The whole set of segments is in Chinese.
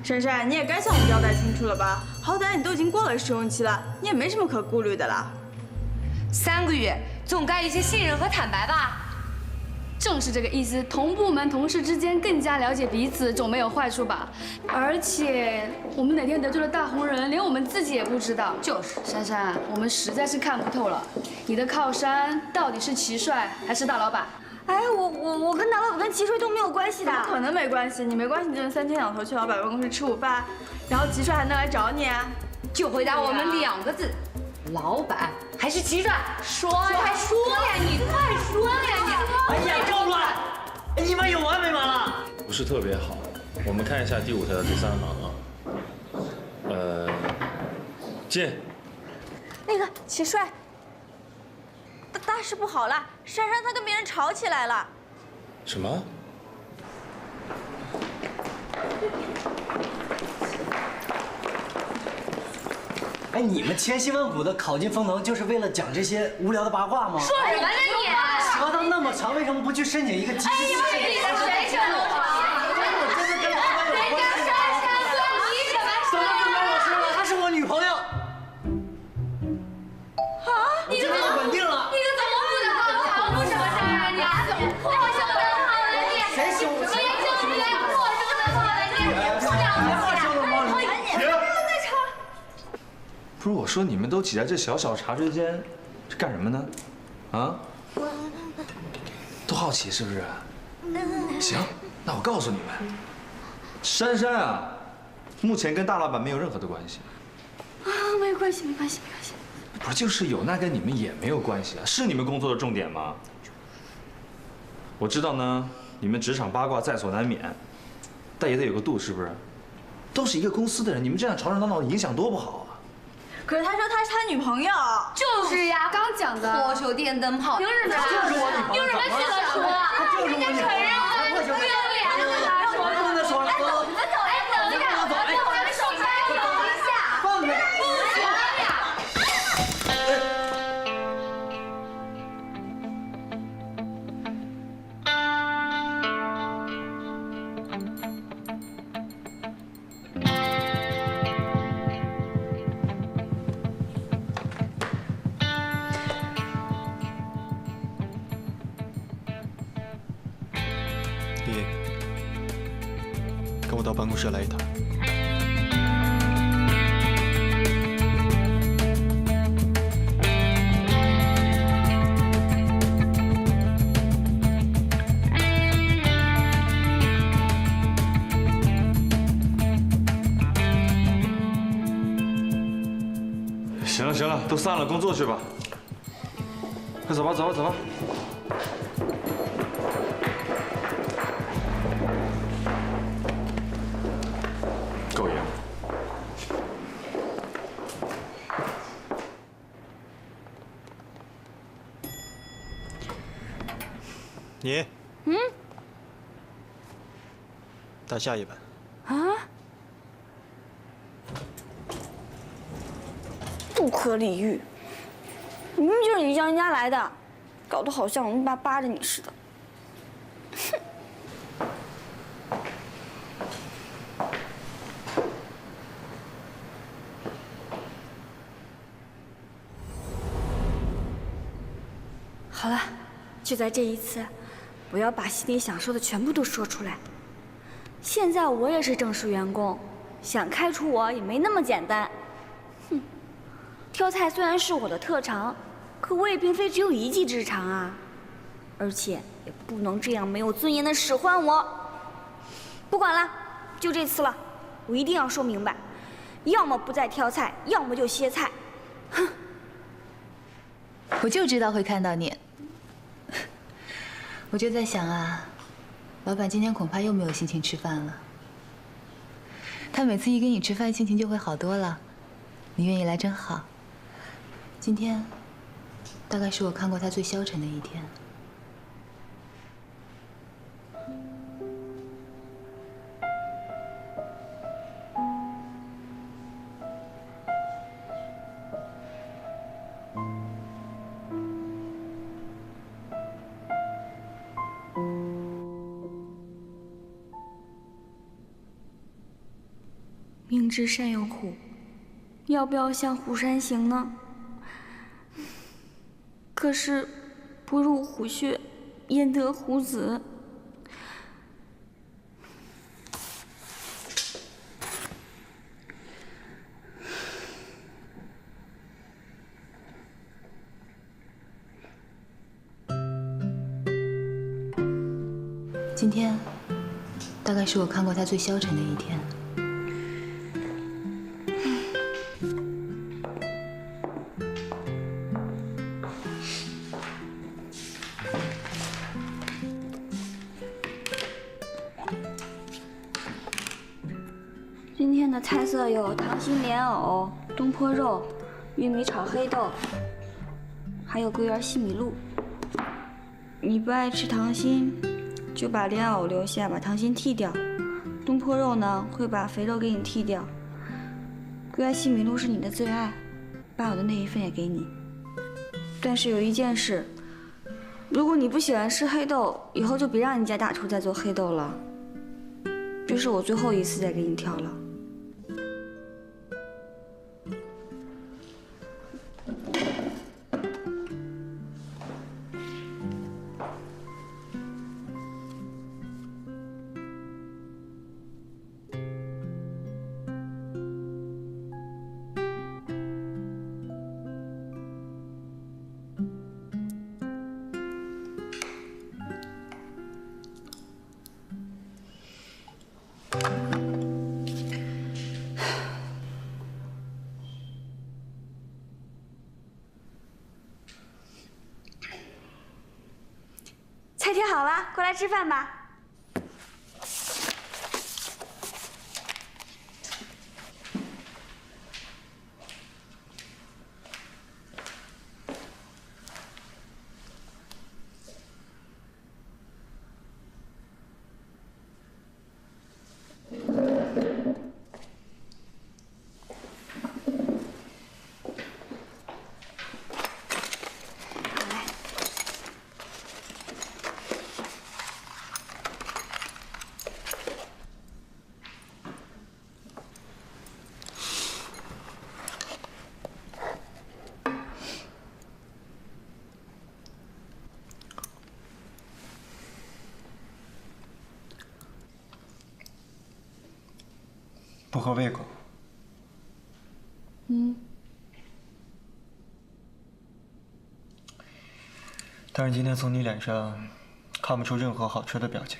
珊珊，你也该向我们交代清楚了吧？好歹你都已经过了试用期了，你也没什么可顾虑的了。3个月，总该一些信任和坦白吧？正是这个意思，同部门同事之间更加了解彼此，总没有坏处吧？而且我们哪天得罪了大红人，连我们自己也不知道。就是，珊珊，我们实在是看不透了，你的靠山到底是齐帅还是大老板？哎，我跟大老板跟齐帅都没有关系的。怎么可能没关系？你没关系，你就3天2头去老板办公室吃午饭，然后齐帅还能来找你啊？就回答我们2个字：老板还是齐帅？说呀，说呀，你快说呀你！哎呀，够了！你们有完没完了？不是特别好。我们看一下第5条的第3行啊。进。那个齐帅，大事不好了，珊珊她跟别人吵起来了。什么？哎，你们千辛万苦的考进丰能，就是为了讲这些无聊的八卦吗？说什么呢你？舌头那么长，为什么不去申请一个机器？哎呦，你跟谁扯头长？人家珊珊关你什么事？怎么不关我事了？她是我女朋友。啊？你怎么稳定了？你怎么不能告我什么事啊你？破什么灯泡了你？谁凶？什么也救不了，破什么灯泡了你？不了不是我说，你们都挤在这小小茶水间，是干什么呢？啊？都好奇是不是？行，那我告诉你们，珊珊啊，目前跟大老板没有任何的关系。啊，没关系，没关系，没关系。不是，就是有，那跟你们也没有关系啊，是你们工作的重点吗？我知道呢，你们职场八卦在所难免，但也得有个度，是不是？都是一个公司的人，你们这样吵吵闹闹，影响多不好啊！可是他说他是他女朋友。就是呀，刚讲的破手电灯泡，凭什么？就是我女朋友，凭什么这么说？她就是我女朋友。承认吗？不要脸的他说。不能再说了。你们走，哎，等一下，我们手开，等一下，放开！不行呀！你跟我到办公室来一趟。行了行了，都散了，工作去吧。快走吧走吧走吧。够爷们。你，带下一本。不可理喻，明明就是你叫人家来的，搞得好像我们爸扒着你似的。好了，就在这一次，我要把心里想说的全部都说出来。现在我也是正式员工，想开除我也没那么简单。哼，挑菜虽然是我的特长，可我也并非只有一技之长啊，而且也不能这样没有尊严的使唤我。不管了，就这次了，我一定要说明白，要么不再挑菜，要么就歇菜。哼！我就知道会看到你。我就在想啊，老板今天恐怕又没有心情吃饭了。他每次一跟你吃饭，心情就会好多了。你愿意来真好。今天，大概是我看过他最消沉的一天。明知山有虎，要不要向虎山行呢？可是，不入虎穴，焉得虎子？今天，大概是我看过他最消沉的一天。今天的菜色有糖心莲藕、东坡肉、玉米炒黑豆，还有桂圆西米露。你不爱吃糖心，就把莲藕留下，把糖心剔掉。东坡肉呢，会把肥肉给你剔掉。桂圆西米露是你的最爱，把我的那一份也给你。但是有一件事，如果你不喜欢吃黑豆，以后就别让你家大厨再做黑豆了。这是我最后一次再给你挑了。菜贴好了，过来吃饭吧。不合胃口。但是今天从你脸上看不出任何好吃的表情。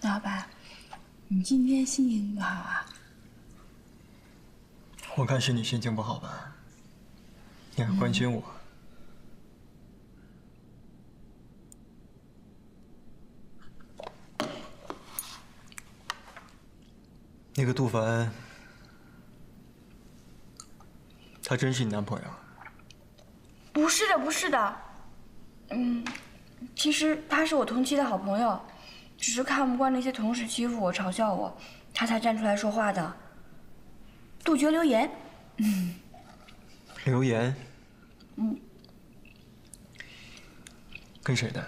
老板，你今天心情不好啊？我看是你心情不好吧？你还关心我？那个杜凡，他真是你男朋友？不是的，不是的。其实他是我同期的好朋友，只是看不惯那些同事欺负我、嘲笑我，他才站出来说话的。杜绝流言。流言？跟谁的？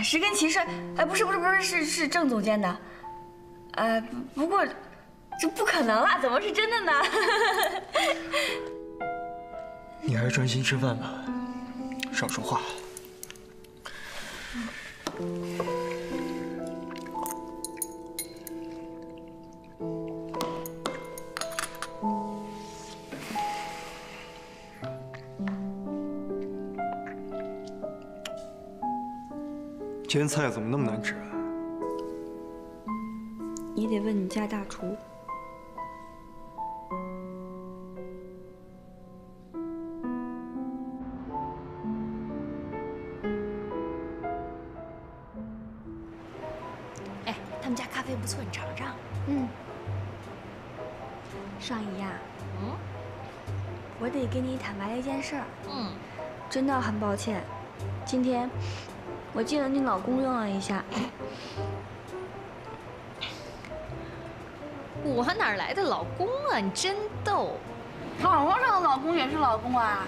是跟齐帅，不是，是郑总监的。不过这不可能啦，怎么是真的呢？你还是专心吃饭吧，少说话。今天菜怎么那么难吃啊？你得问你家大厨。哎，他们家咖啡不错，你尝尝。尚怡呀，我得跟你坦白一件事儿。真的很抱歉，今天我借了你老公用了一下。我哪来的老公啊？你真逗。网络上的老公也是老公啊！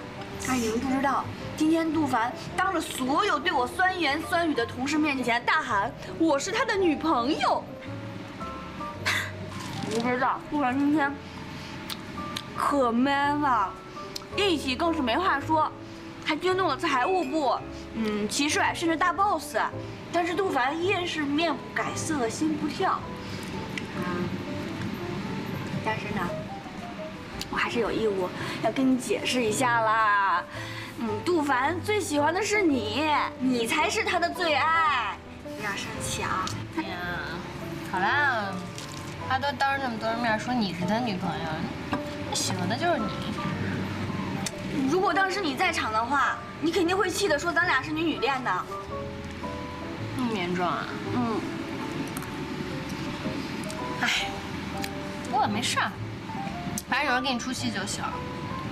哎，你们不知道，今天杜凡当着所有对我酸言酸语的同事面前大喊我是他的女朋友。你不知道，杜凡今天可 man 了，义气更是没话说，还惊动了财务部、齐帅甚至大 boss。但是杜凡依然是面不改色心不跳。但是呢，我还是有义务要跟你解释一下啦。杜凡最喜欢的是你，你才是他的最爱，不要生气啊！哎呀，好啦，他都当着这么多人面说你是他女朋友，他喜欢的就是你。如果当时你在场的话，你肯定会气得说咱俩是女女恋的。那么严重啊？哎，不过没事儿，反正有人给你出气就行。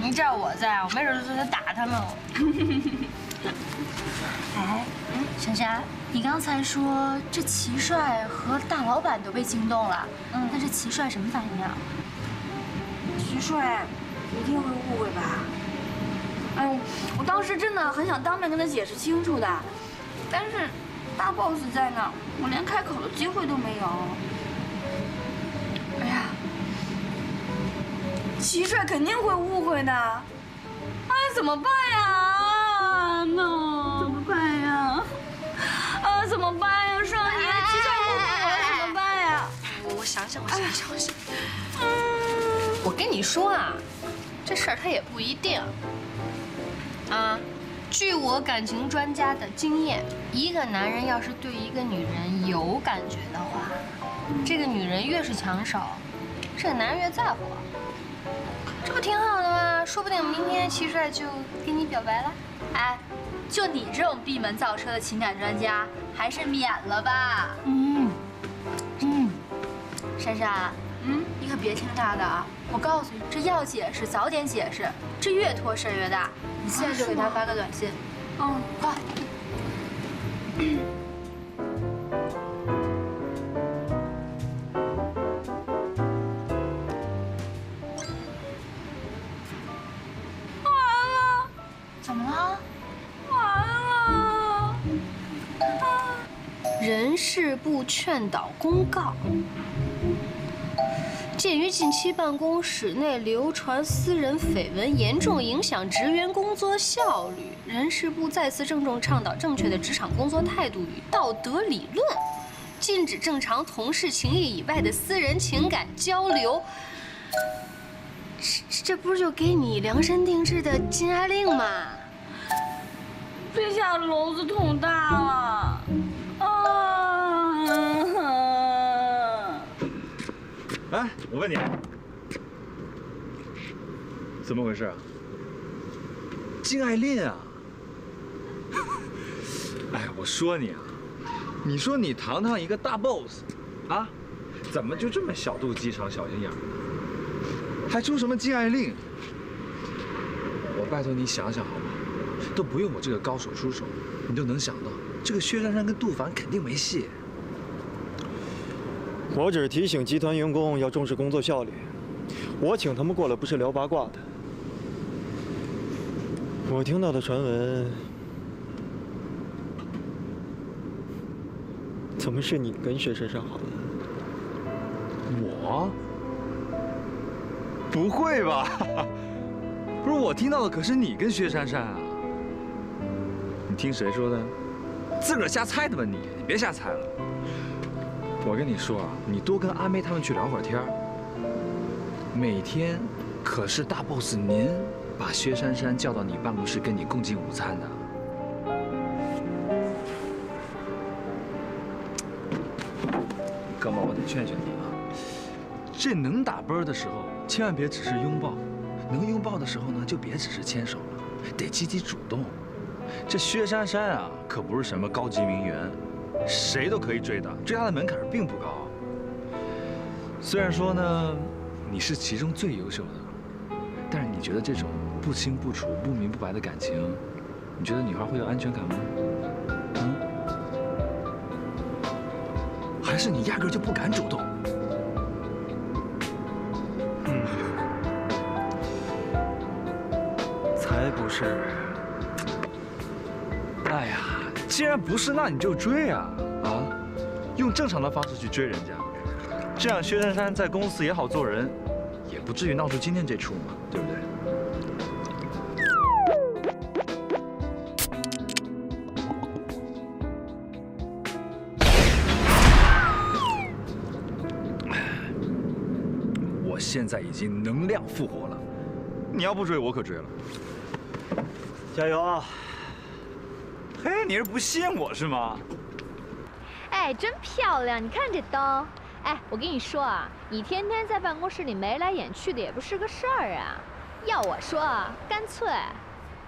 你知道我在，我没准就得打他们。哎，珊珊，你刚才说这齐帅和大老板都被惊动了，那这齐帅什么反应啊？齐帅一定会误会吧？哎，我当时真的很想当面跟他解释清楚的，但是大 boss 在那，我连开口的机会都没有。哎呀！齐帅肯定会误会的，哎，怎么办呀？怎么办呀？怎么办呀？尚怡，齐帅误会我了，怎么办呀？我想想。我跟你说啊，这事儿他也不一定。据我感情专家的经验，一个男人要是对一个女人有感觉的话，这个女人越是抢手，这个男人越在乎。这不挺好的吗？说不定明天齐帅就跟你表白了。哎，就你这种闭门造车的情感专家，还是免了吧。珊珊，你可别听他的啊！我告诉你，这要解释早点解释，这越拖事儿越大。你现在就给他发个短信。快。怎么了？人事部劝导公告：鉴于近期办公室内流传私人绯闻，严重影响职员工作效率，人事部再次郑重倡导正确的职场工作态度与道德理论，禁止正常同事情谊以外的私人情感交流。这不是就给你量身定制的禁爱令吗？这下篓子捅大了。哎，我问你，怎么回事啊？禁爱令啊！哎，我说你啊，你说你堂堂一个大 boss， 啊，怎么就这么小肚鸡肠、小心眼儿，还出什么禁爱令？我拜托你想想好吗？都不用我这个高手出手，你都能想到，这个薛珊珊跟杜凡肯定没戏。我只是提醒集团员工要重视工作效率。我请他们过来不是聊八卦的。我听到的传闻，怎么是你跟薛珊珊好的？我？不会吧？不是，我听到的可是你跟薛珊珊啊。你听谁说的？自个儿瞎猜的吧你？你别瞎猜了。我跟你说啊，你多跟阿妹他们去聊会儿天儿。每天可是大 boss 您把薛珊珊叫到你办公室跟你共进午餐的。哥们儿，我得劝劝你啊，这能打啵的时候，千万别只是拥抱；能拥抱的时候呢，就别只是牵手了，得积极主动。这薛珊珊啊，可不是什么高级名媛。谁都可以追她，追她的门槛并不高。虽然说呢，你是其中最优秀的，但是你觉得这种不清不楚、不明不白的感情，你觉得女孩会有安全感吗？还是你压根就不敢主动？才不是。哎呀，既然不是，那你就追啊！用正常的方式去追人家，这样薛杉杉在公司也好做人，也不至于闹出今天这出嘛，对不对？我现在已经能量复活了，你要不追，我可追了。加油啊！嘿，你是不信我是吗？哎，真漂亮！你看这灯。哎，我跟你说啊，你天天在办公室里眉来眼去的也不是个事儿啊。要我说啊，干脆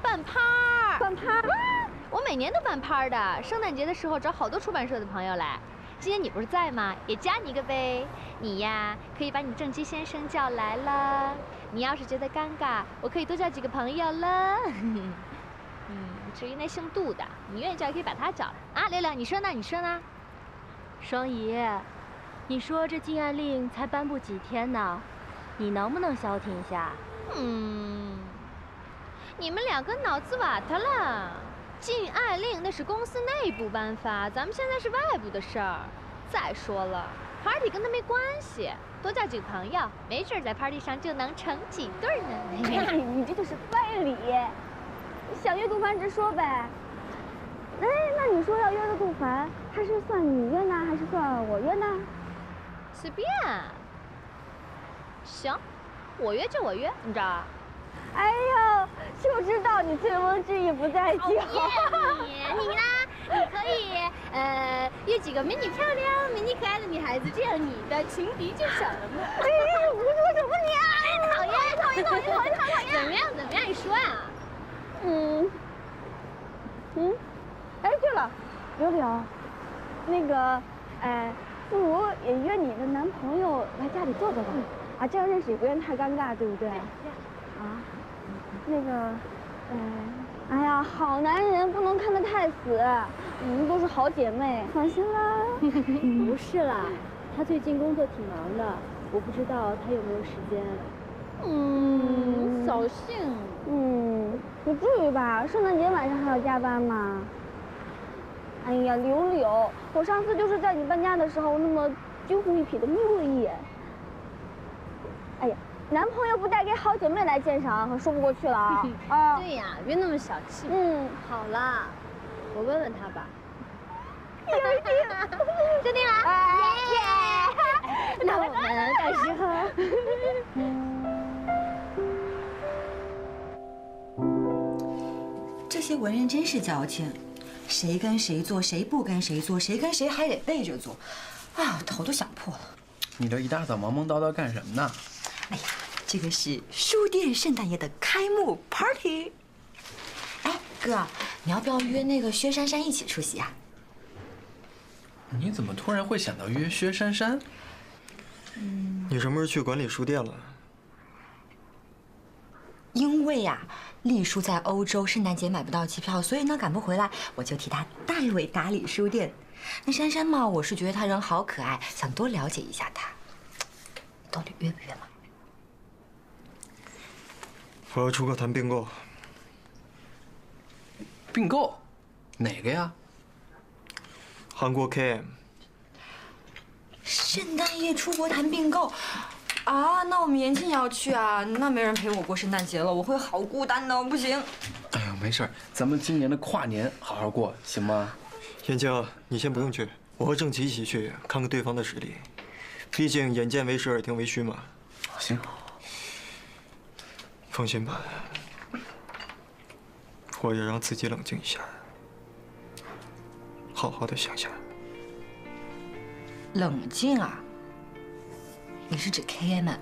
办趴儿。办趴儿？我每年都办趴儿的。圣诞节的时候找好多出版社的朋友来。今年你不是在吗？也加你一个呗。你呀，可以把你正畸先生叫来了。你要是觉得尴尬，我可以多叫几个朋友了。至于那姓杜的，你愿意叫也可以把他叫来啊。六六，你说呢？你说呢？双姨，你说这禁爱令才颁布几天呢，你能不能消停一下？你们两个脑子瓦特了。禁爱令那是公司内部颁发，咱们现在是外部的事儿。再说了 ，party 跟他没关系，多叫几个朋友，没准在 party 上就能成几对呢。你这就是歪理。想约杜凡直说呗。哎，那你说要约的杜凡，他是算你约呢，还是算我约呢？随便。行，我约就我约，怎么着？哎呦，就知道你醉翁之意不在酒。你呢？你可以约几个美女漂亮、美丽可爱的女孩子，这样你的情敌就少了嘛。哎，我说什么你啊？讨厌！怎么样？你说呀？哎，对了，柳柳，那个，不如也约你的男朋友来家里坐坐吧。啊，这样认识也不愿太尴尬，对不对？啊，那个，哎呀，好男人不能看得太死，你们都是好姐妹，放心啦。不是啦，他最近工作挺忙的，我不知道他有没有时间。扫兴。不至于吧？圣诞节晚上还要加班吗？哎呀，柳柳，我上次就是在你搬家的时候那么惊鸿一瞥的瞄了一眼。哎呀，男朋友不带给好姐妹来鉴赏，可说不过去了啊！啊，对呀，别那么小气。好啦，我问问他吧。决定了。那我们到时候。这些文人真是矫情，谁跟谁做，谁不跟谁做，谁跟谁还得背着做，啊，头都想破了。你这一大早忙忙叨叨干什么呢？哎呀，这个是书店圣诞夜的开幕 party。哎，哥，你要不要约那个薛杉杉一起出席啊？你怎么突然会想到约薛杉杉？你什么时候去管理书店了？因为呀，丽叔在欧洲，圣诞节买不到机票，所以呢赶不回来，我就替他代为打理书店。那珊珊嘛，我是觉得她人好可爱，想多了解一下她。到底约不约嘛？我要出国谈并购。并购？哪个呀？韩国 KM。圣诞夜出国谈并购。啊，那我们延庆也要去啊，那没人陪我过圣诞节了，我会好孤单的，不行。哎呦，没事，咱们今年的跨年好好过，行吗？燕青，你先不用去，我和郑琪一起去，看看对方的实力。毕竟眼见为实，耳听为虚嘛。行。放心吧，我也让自己冷静一下，好好的想想。冷静啊？你是指 KM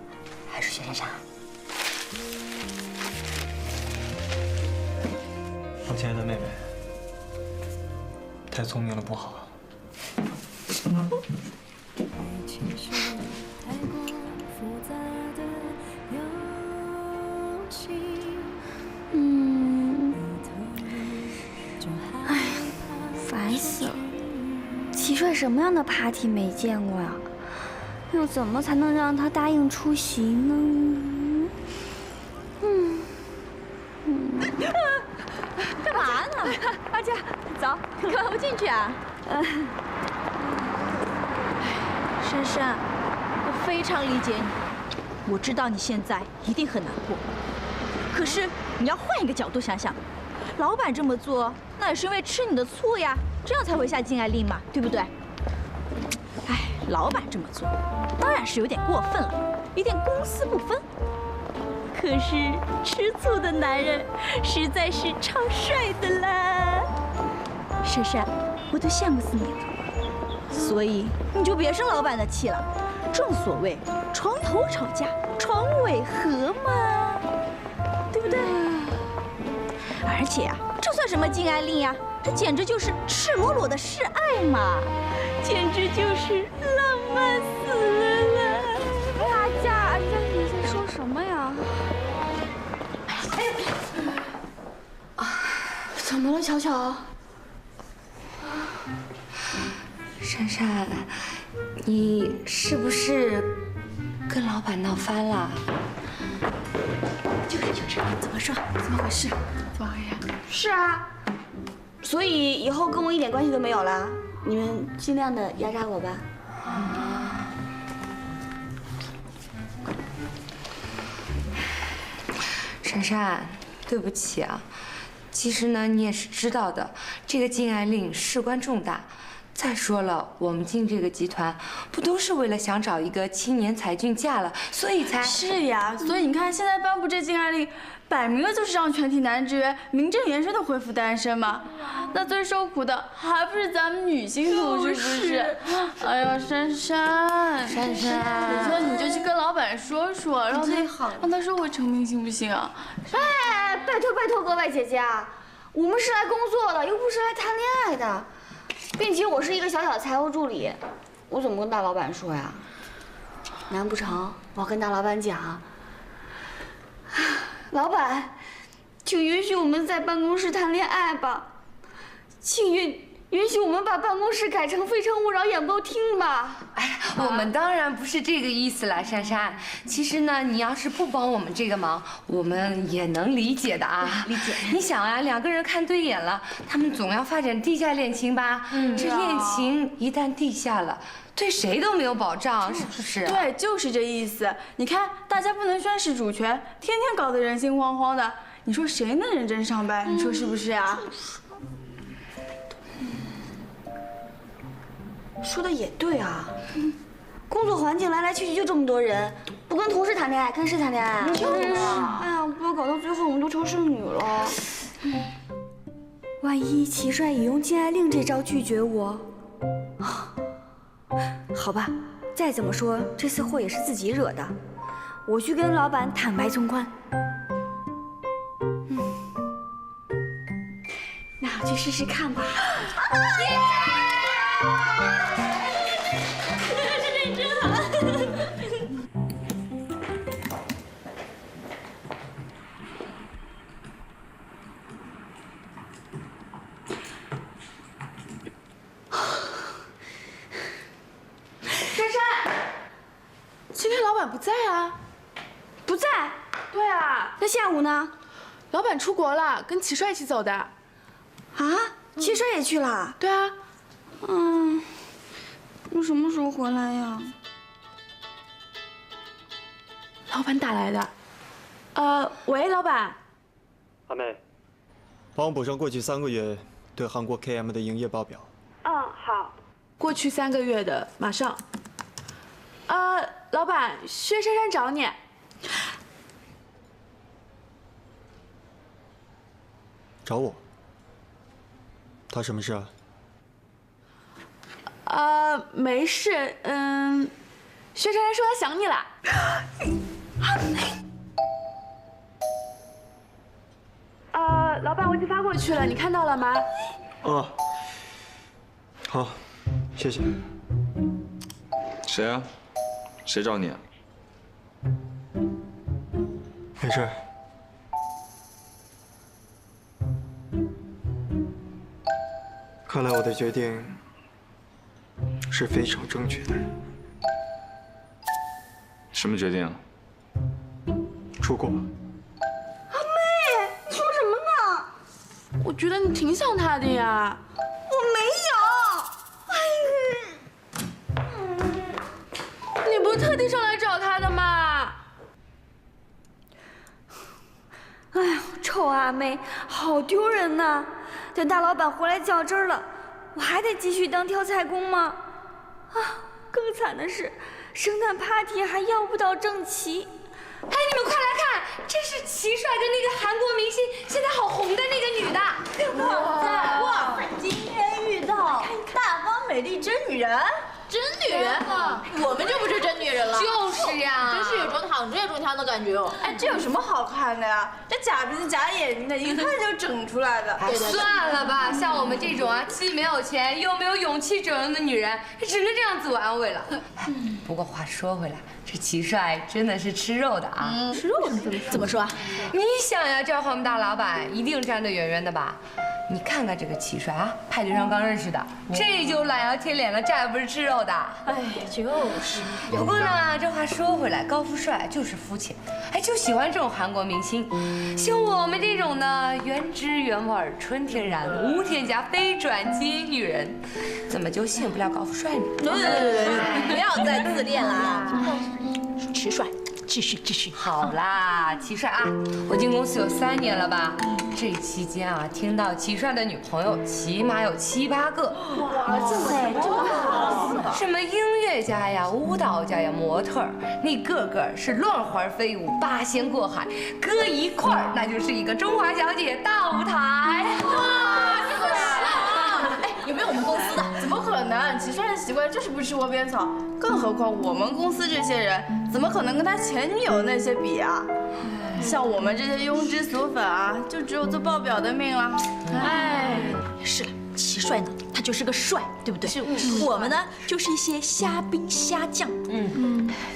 还是薛杉杉？我亲爱的妹妹，太聪明了不好。爱情是太过复杂的帅什么样的 party 没见过呀？又怎么才能让他答应出席呢？干嘛呢？阿佳，走，干嘛不进去啊？珊珊，我非常理解你，我知道你现在一定很难过。可是你要换一个角度想想，老板这么做，那也是因为吃你的醋呀，这样才会下禁爱令嘛，对不对？哎，老板这么做，当然是有点过分了，一点公私不分。可是吃醋的男人实在是超帅的啦，珊珊，我都羡慕死你了。所以你就别生老板的气了。正所谓床头吵架，床尾和嘛，对不对？而且啊，这算什么禁爱令呀？这简直就是赤裸裸的示爱嘛，简直就是浪漫死了！阿佳，你在说什么呀？怎么了，巧巧？珊珊，你是不是跟老板闹翻了？就是，怎么说？怎么回事？怎么回事？是啊，所以以后跟我一点关系都没有了。你们尽量的压榨我吧。珊珊，对不起啊。其实呢，你也是知道的，这个禁爱令事关重大。再说了，我们进这个集团，不都是为了想找一个青年才俊嫁了，所以才……是呀，所以你看，现在颁布这禁爱令，摆明了就是让全体男职员名正言顺的恢复单身嘛。那最受苦的还不是咱们女性同志，不是？哎呀，珊珊，我说你就去跟老板说说，让他收回成命，行不行啊？哎，拜托各位姐姐啊，我们是来工作的，又不是来谈恋爱的。并且我是一个小小的财务助理，我怎么跟大老板说呀？难不成我要跟大老板讲，老板，请允许我们在办公室谈恋爱吧，请允许我们把办公室改成《非诚勿扰》演播厅吧。哎，我们当然不是这个意思了，珊珊。其实呢，你要是不帮我们这个忙，我们也能理解的啊。理解。你想啊，两个人看对眼了，他们总要发展地下恋情吧？这恋情一旦地下了，对谁都没有保障，是不是？对，就是这意思。你看，大家不能宣示主权，天天搞得人心惶惶的，你说谁能认真上班？你说是不是呀？说的也对啊，工作环境来来去去就这么多人，不跟同事谈恋爱，跟谁谈恋爱？就是啊，哎呀，不要搞到最后我们都成剩女了。万一齐帅也用禁爱令这招拒绝我，好吧，再怎么说这次祸也是自己惹的，我去跟老板坦白从宽。那我去试试看吧。这真好。珊珊，今天老板不在啊？不在？对啊。那下午呢？老板出国了，跟齐帅一起走的。啊？齐帅也去了？对啊。那什么时候回来呀？老板打来的。喂，老板。阿妹，帮我补上过去3个月对韩国 KM 的营业报表。好。过去3个月的，马上。老板，薛珊珊找你。找我？他什么事啊？没事，薛珊珊说她想你了。老板，我已经发过去了，你看到了吗？哦，好，谢谢。谁啊？谁找你啊？没事。看来我的决定是非常正确的人。什么决定？出国。阿妹，你说什么呢？我觉得你挺想他的呀。我没有。你不是特地上来找他的吗？哎呀，臭阿妹，好丢人呐！等大老板回来较真了，我还得继续当挑菜工吗？啊，更惨的是，圣诞 party 还要不到郑琦。哎，你们快来看，这是齐帅跟那个韩国明星现在好红的那个女的。哇，今天遇到大方美丽真女人。真女人，我们就不是真女人了。就是呀，真是有种躺着也中枪的感觉哦。哎，这有什么好看的呀？这假鼻子假眼睛的，一看就整出来的。算了吧，像我们这种啊，既没有钱又没有勇气整容的女人，只能这样自我安慰了。不过话说回来，这齐帅真的是吃肉的啊！吃肉怎么说？你想呀，这要换我们大老板，一定站得远远的吧？你看看这个齐帅啊，派对上刚认识的，这就懒腰贴脸了，这还不是吃肉的？哎，就是。不过呢，这话说回来，高富帅就是肤浅，哎，就喜欢这种韩国明星。像我们这种呢，原汁原味、纯天然、无添加、非转基因女人，怎么就吸引不了高富帅呢？不要再自恋了啊！齐帅。继续。好啦，齐帅啊，我进公司有3年了吧？这期间啊，听到齐帅的女朋友起码有7、8个。哇，这么好！什么音乐家呀、舞蹈家呀、模特儿，那个个是乱花飞舞、八仙过海，搁一块儿那就是一个中华小姐大舞台。哇，这个哎，有没有我们公司的？怎么可能？齐帅的习惯就是不吃窝边草，更何况我们公司这些人，怎么可能跟他前女友那些比啊？像我们这些庸脂俗粉啊，就只有做报表的命了。哎，是齐帅呢，他就是个帅，对不对？是。我们呢，就是一些虾兵虾将。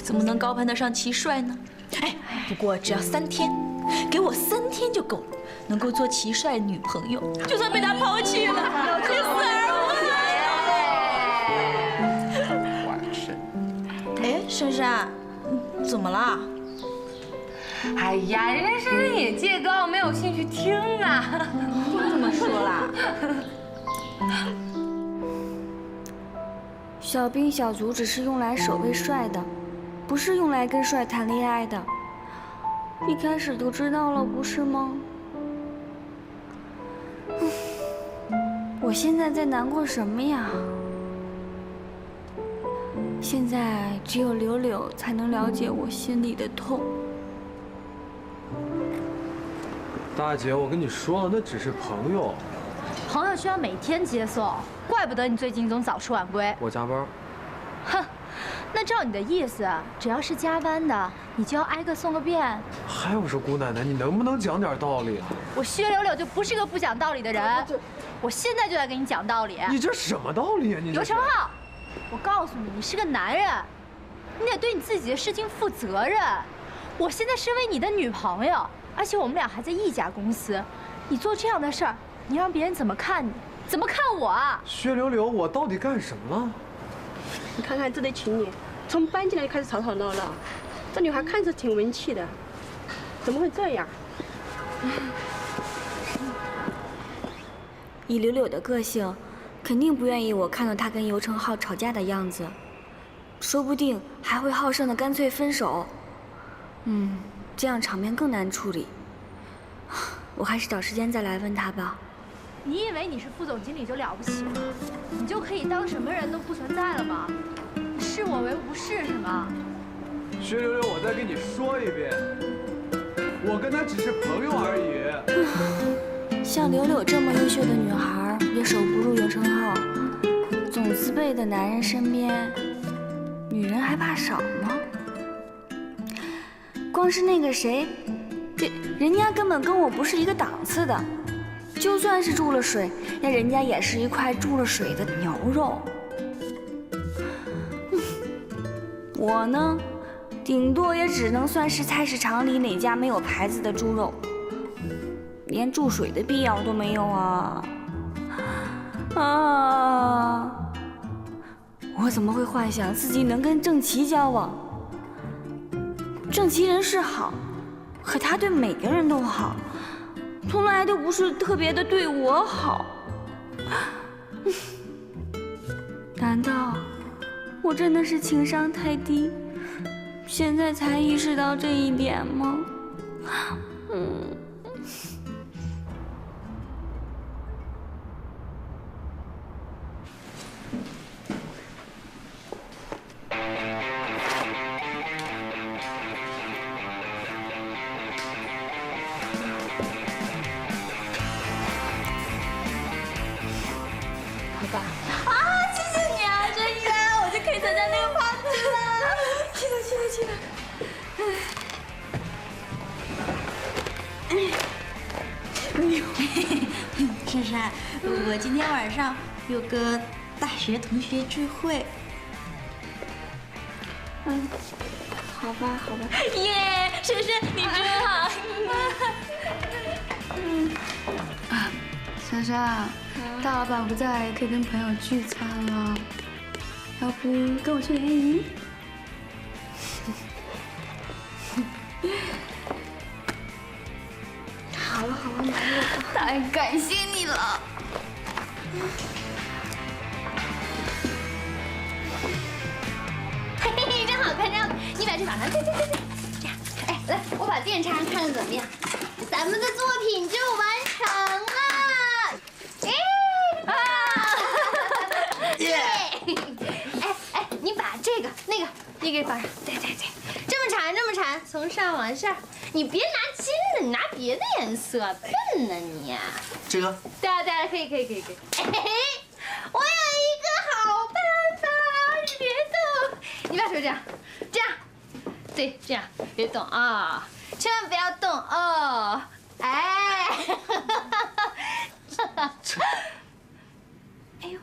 怎么能高攀得上齐帅呢？哎，不过只要3天，给我3天就够了，能够做齐帅女朋友，就算被他抛弃了，也死而无憾。哎，珊珊，怎么了？哎呀，人家珊珊眼界高，没有兴趣听啊。就这么说啦。小兵小卒只是用来守卫帅的，不是用来跟帅谈恋爱的。一开始就知道了，不是吗？我现在在难过什么呀？现在只有柳柳才能了解我心里的痛。大姐，我跟你说了，那只是朋友。朋友需要每天接送，怪不得你最近总早出晚归。我加班。哼，那照你的意思，只要是加班的，你就要挨个送个遍。还有说姑奶奶，你能不能讲点道理啊？我薛柳柳就不是个不讲道理的人，我现在就来给你讲道理。你这什么道理啊？你刘成浩，我告诉你，你是个男人，你得对你自己的事情负责任。我现在身为你的女朋友，而且我们俩还在一家公司，你做这样的事儿，你让别人怎么看你？怎么看我啊？薛柳柳，我到底干什么了？你看看这对情侣，从搬进来就开始吵吵闹闹，这女孩看着挺文气的，怎么会这样？以柳柳的个性，肯定不愿意我看到她跟尤成浩吵架的样子，说不定还会好胜的干脆分手。这样场面更难处理。我还是找时间再来问她吧。你以为你是副总经理就了不起了？你就可以当什么人都不存在了吗？你视我为无事是吗？薛柳柳，我再跟你说一遍，我跟她只是朋友而已。像柳柳这么优秀的女孩，也守不住尤成浩。总自卑的男人身边，女人还怕少吗？光是那个谁，人家根本跟我不是一个档次的。就算是注了水，那人家也是一块注了水的牛肉。我呢，顶多也只能算是菜市场里哪家没有牌子的猪肉，连注水的必要都没有啊！我怎么会幻想自己能跟郑琪交往？郑琪人是好，可他对每个人都好，从来都不是特别的对我好。难道我真的是情商太低，现在才意识到这一点吗？好吧。啊，谢谢你啊，这一来我就可以参加那个 party 了。去了。珊珊，我今天晚上有个大学同学聚会。好吧。耶，珊珊你真好。珊珊，大老板不在，可以跟朋友聚餐了，要不跟我去联谊？好了，没有。太感谢你了。嘿，真好看，真好看！你把这放上，对，这样，哎，来，我把电插上，看看怎么样？咱们的作品就完成了。耶！哎，你把这个、那个，你给放上。对，这么缠，从上往下。你别拿金的，你拿别的颜色，笨呢你。这个？对啊，可以。哎，我有一个好办法，你别动，你把手这样，对，这样，别动啊，千万不要动哦。哎，哎呦，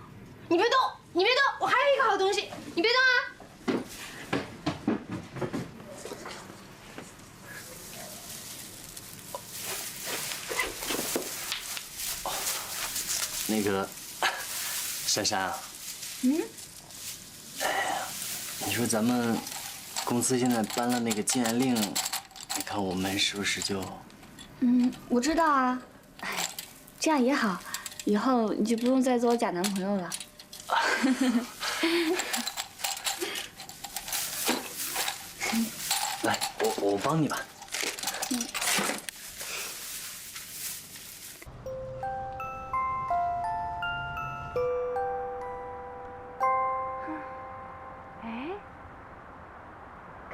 你别动，我还有一个好东西，你别动啊。那个，珊珊啊，你说咱们公司现在颁了那个禁言令，你看我们是不是就……我知道啊。哎，这样也好，以后你就不用再做我假男朋友了。来，我帮你吧。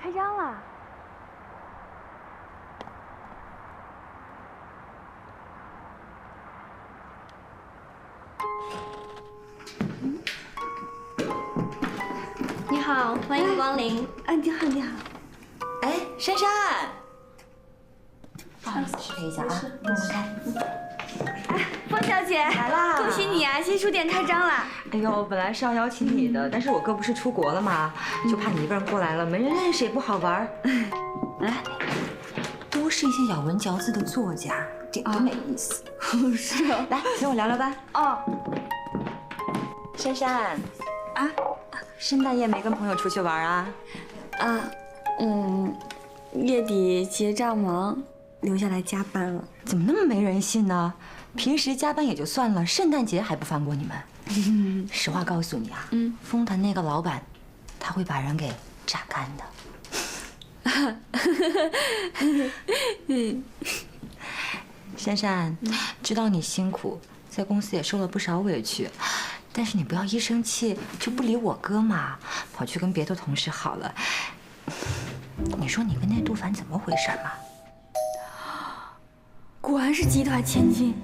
开张了。你好，欢迎光临。你好。哎，珊珊，不好意思，失陪一下啊，让我看。方小姐来啦！恭喜你啊，新书店开张了。哎呦，本来是要邀请你的，但是我哥不是出国了吗？就怕你一个人过来了，没人认识也不好玩。来，都是一些咬文嚼字的作家，点都没意思。是啊。来，跟我聊聊吧。哦。珊珊，圣诞夜没跟朋友出去玩啊？月底结账忙，留下来加班了。怎么那么没人性呢？平时加班也就算了，圣诞节还不放过你们。实话告诉你啊，丰腾那个老板，他会把人给榨干的。珊珊，知道你辛苦，在公司也受了不少委屈，但是你不要一生气就不理我哥嘛，跑去跟别的同事好了。你说你跟那杜凡怎么回事嘛？果然是集团千金，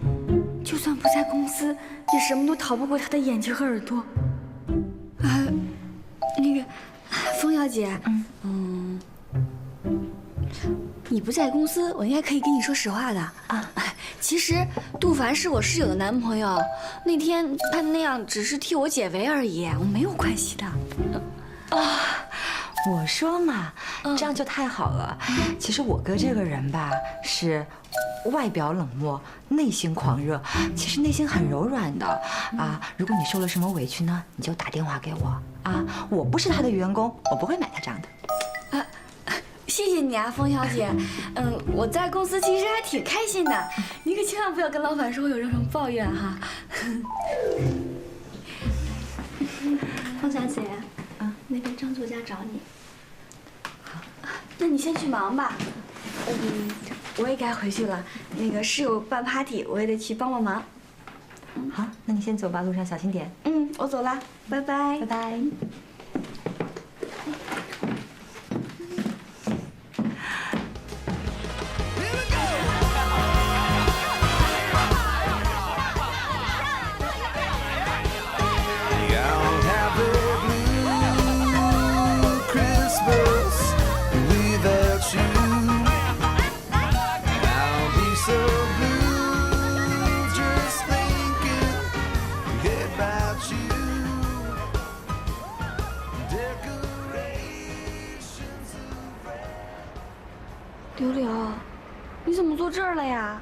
就算不在公司，也什么都逃不过他的眼睛和耳朵。那个，风小姐，你不在公司，我应该可以跟你说实话的啊。其实杜凡是我室友的男朋友，那天他那样只是替我解围而已，我没有关系的。我说嘛，这样就太好了。其实我哥这个人吧，是外表冷漠，内心狂热，其实内心很柔软的啊。如果你受了什么委屈呢，你就打电话给我啊。我不是他的员工，我不会买他账的。谢谢你啊，风小姐。我在公司其实还挺开心的，你可千万不要跟老板说我有任何抱怨哈。风小姐，那个张作家找你。好，那你先去忙吧。我也该回去了。那个室友办 party， 我也得去帮帮忙。好，那你先走吧，路上小心点。我走了，拜拜。拜拜。柳柳，你怎么坐这儿了呀？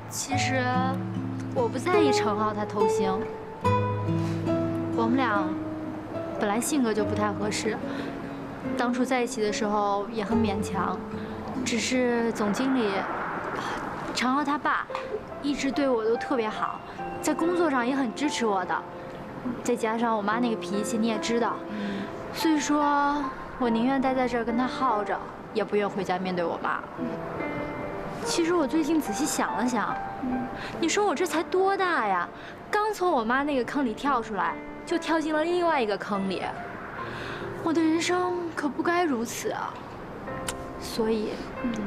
其实我不在意程浩他偷腥，我们俩本来性格就不太合适，当初在一起的时候也很勉强，只是总经理程浩他爸一直对我都特别好，在工作上也很支持我的，再加上我妈那个脾气你也知道，所以说我宁愿待在这儿跟他耗着，也不愿回家面对我妈。其实我最近仔细想了想，你说我这才多大呀？刚从我妈那个坑里跳出来，就跳进了另外一个坑里。我的人生可不该如此啊！所以，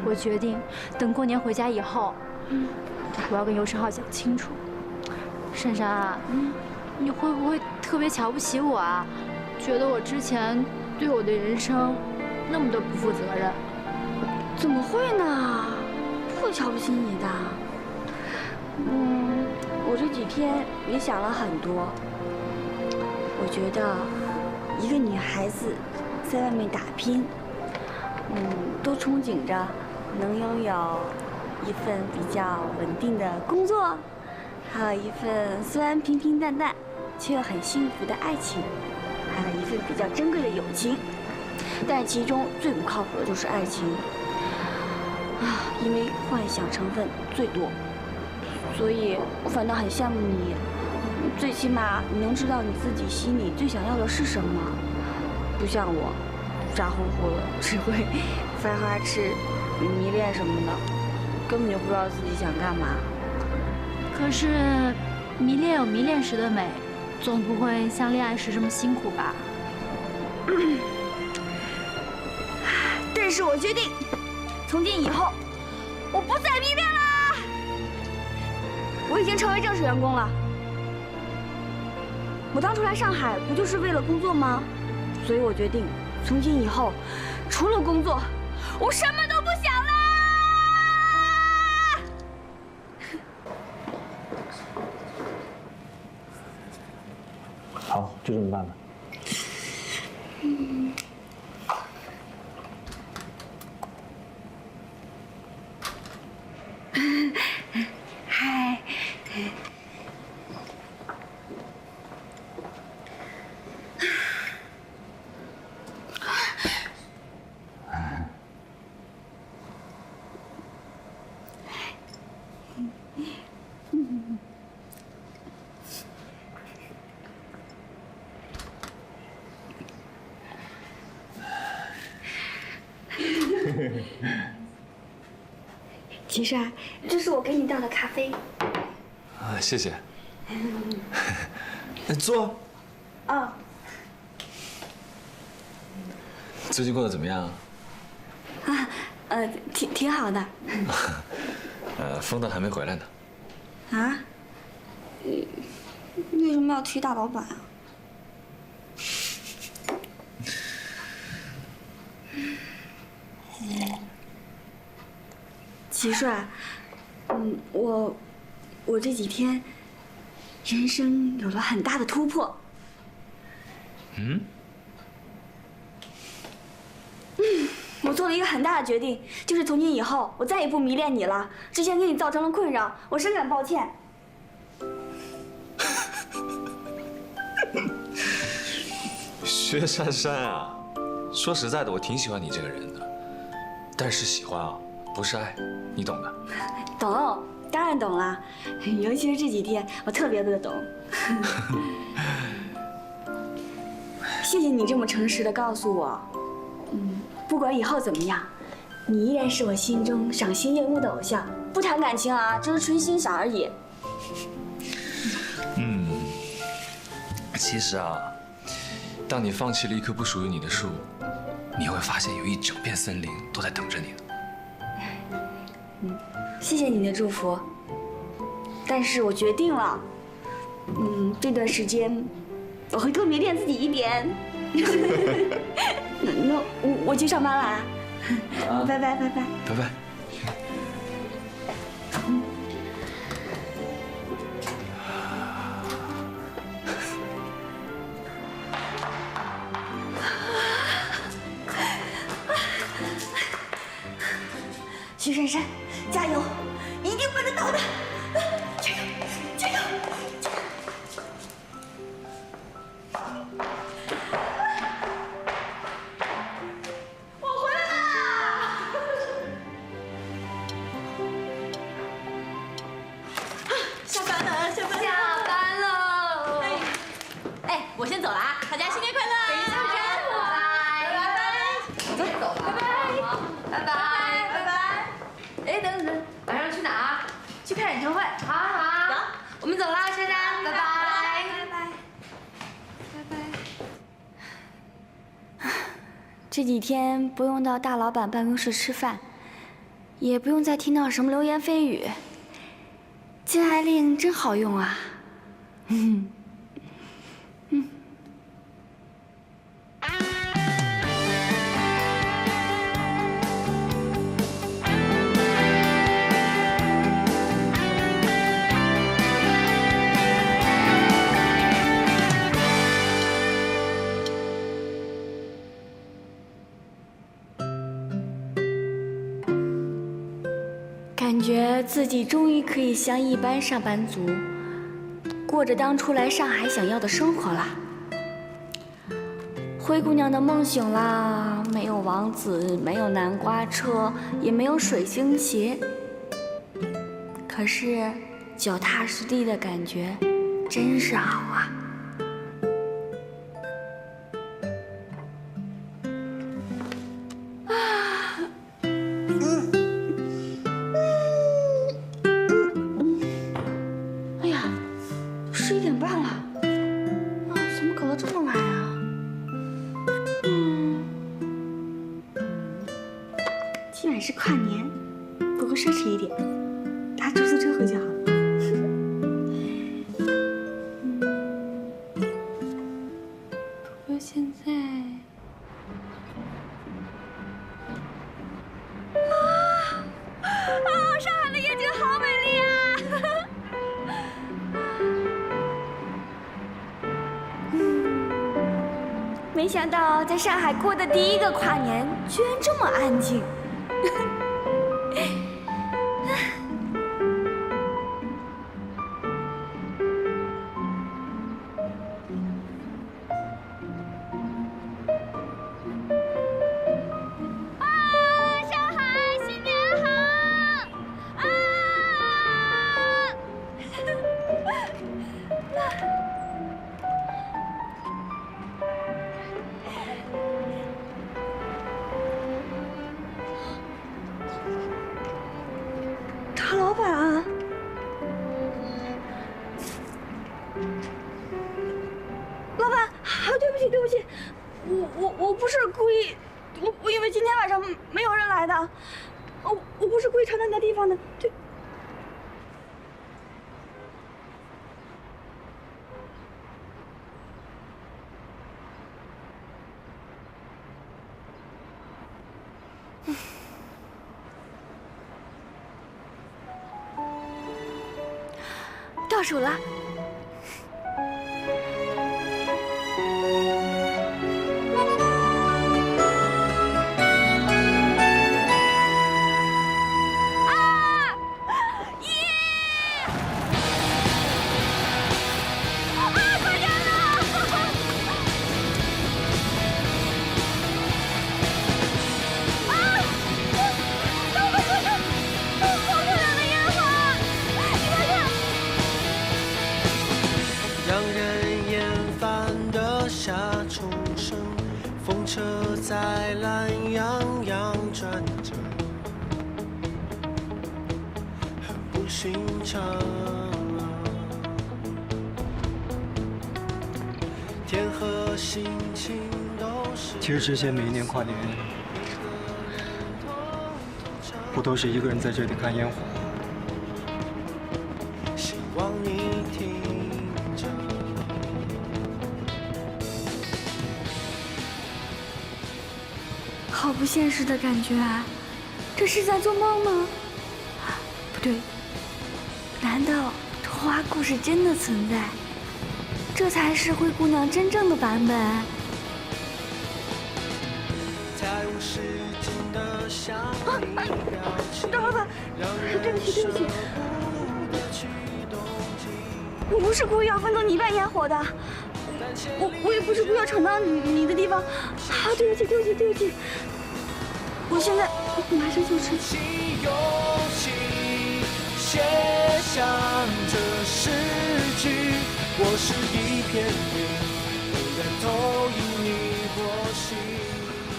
我决定等过年回家以后，我要跟尤承浩讲清楚。珊珊啊，你会不会特别瞧不起我啊？觉得我之前对我的人生那么的不负责任？怎么会呢？不会瞧不起你的。我这几天也想了很多。我觉得一个女孩子在外面打拼，都憧憬着能拥有一份比较稳定的工作，还有一份虽然平平淡淡却又很幸福的爱情，还有一份比较珍贵的友情。但其中最不靠谱的就是爱情。因为幻想成分最多，所以我反倒很羡慕你。最起码你能知道你自己心里最想要的是什么，不像我，傻乎乎的，只会发花痴、迷恋什么的，根本就不知道自己想干嘛。可是，迷恋有迷恋时的美，总不会像恋爱时这么辛苦吧？但是我决定，从今以后，我不再迷恋了。我已经成为正式员工了。我当初来上海不就是为了工作吗？所以我决定，从今以后，除了工作，我什么都不想了。好，就这么办吧。嗨。齐帅，这是我给你倒的咖啡。啊，谢谢。坐。哦。最近过得怎么样？啊，挺好的。风灯还没回来呢。啊？为什么要提大老板啊？齐帅，我这几天人生有了很大的突破。我做了一个很大的决定，就是从今以后我再也不迷恋你了。之前给你造成了困扰，我深感抱歉。薛珊珊啊，说实在的，我挺喜欢你这个人的，但是喜欢啊，不是爱，你懂的。懂，当然懂了，尤其是这几天，我特别的懂。谢谢你这么诚实的告诉我，不管以后怎么样，你依然是我心中赏心悦目的偶像。不谈感情啊，只是纯欣赏而已。其实啊，当你放弃了一棵不属于你的树，你会发现有一整片森林都在等着你呢。谢谢你的祝福，但是我决定了，这段时间我会多迷恋自己一点。那我去上班了啊！拜拜拜拜拜拜。徐珊珊，加油，一定办得到的！加油，加油！我回来啦！下班了，下班了！下班了！哎，我先走了啊！大家新年快乐！等一下，拜拜！走了，拜拜！拜拜！哎，等，晚上去哪儿？去看演唱会。好，走，我们走啦，珊珊，拜拜，拜拜，拜拜。这几天不用到大老板办公室吃饭，也不用再听到什么流言蜚语，禁爱令真好用啊！感觉自己终于可以像一般上班族，过着当初来上海想要的生活了。灰姑娘的梦醒啦，没有王子，没有南瓜车，也没有水星鞋，可是脚踏实地的感觉真是好啊。11点半了，怎么搞得这么晚啊？今晚是跨年，不过奢侈一点，搭出租车回就好了。不过现在，上海的夜景好美丽啊！没想到在上海过的第一个跨年，居然这么安静。上海新年好！对不起，对不起，我不是故意，我以为今天晚上没有人来的，我不是故意闯到你的地方的，对。到手了。在懒洋洋转着，很不寻常。天和心情都是。其实之前每一年跨年，我都是一个人在这里看烟火。希望你听着。好不现实的感觉啊！这是在做梦吗？不对，难道童话故事真的存在？这才是灰姑娘真正的版本。张老板，对不起，对不起，我不是故意要分走你一半烟火的，我也不是故意要闯到你的地方。啊，对不起，对不起，对不起。我现在马上就去。写下这诗句，我是一片云，不敢投影你我心。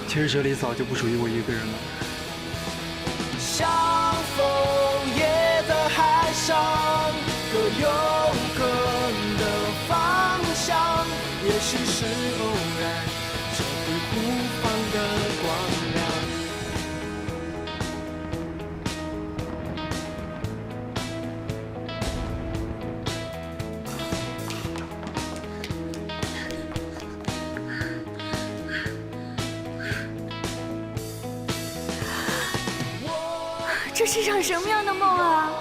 其实这里早就不属于我一个人了。像枫叶在海上，各有各的方向，也许是偶然，这会孤芳的光亮。这是场什么样的梦啊！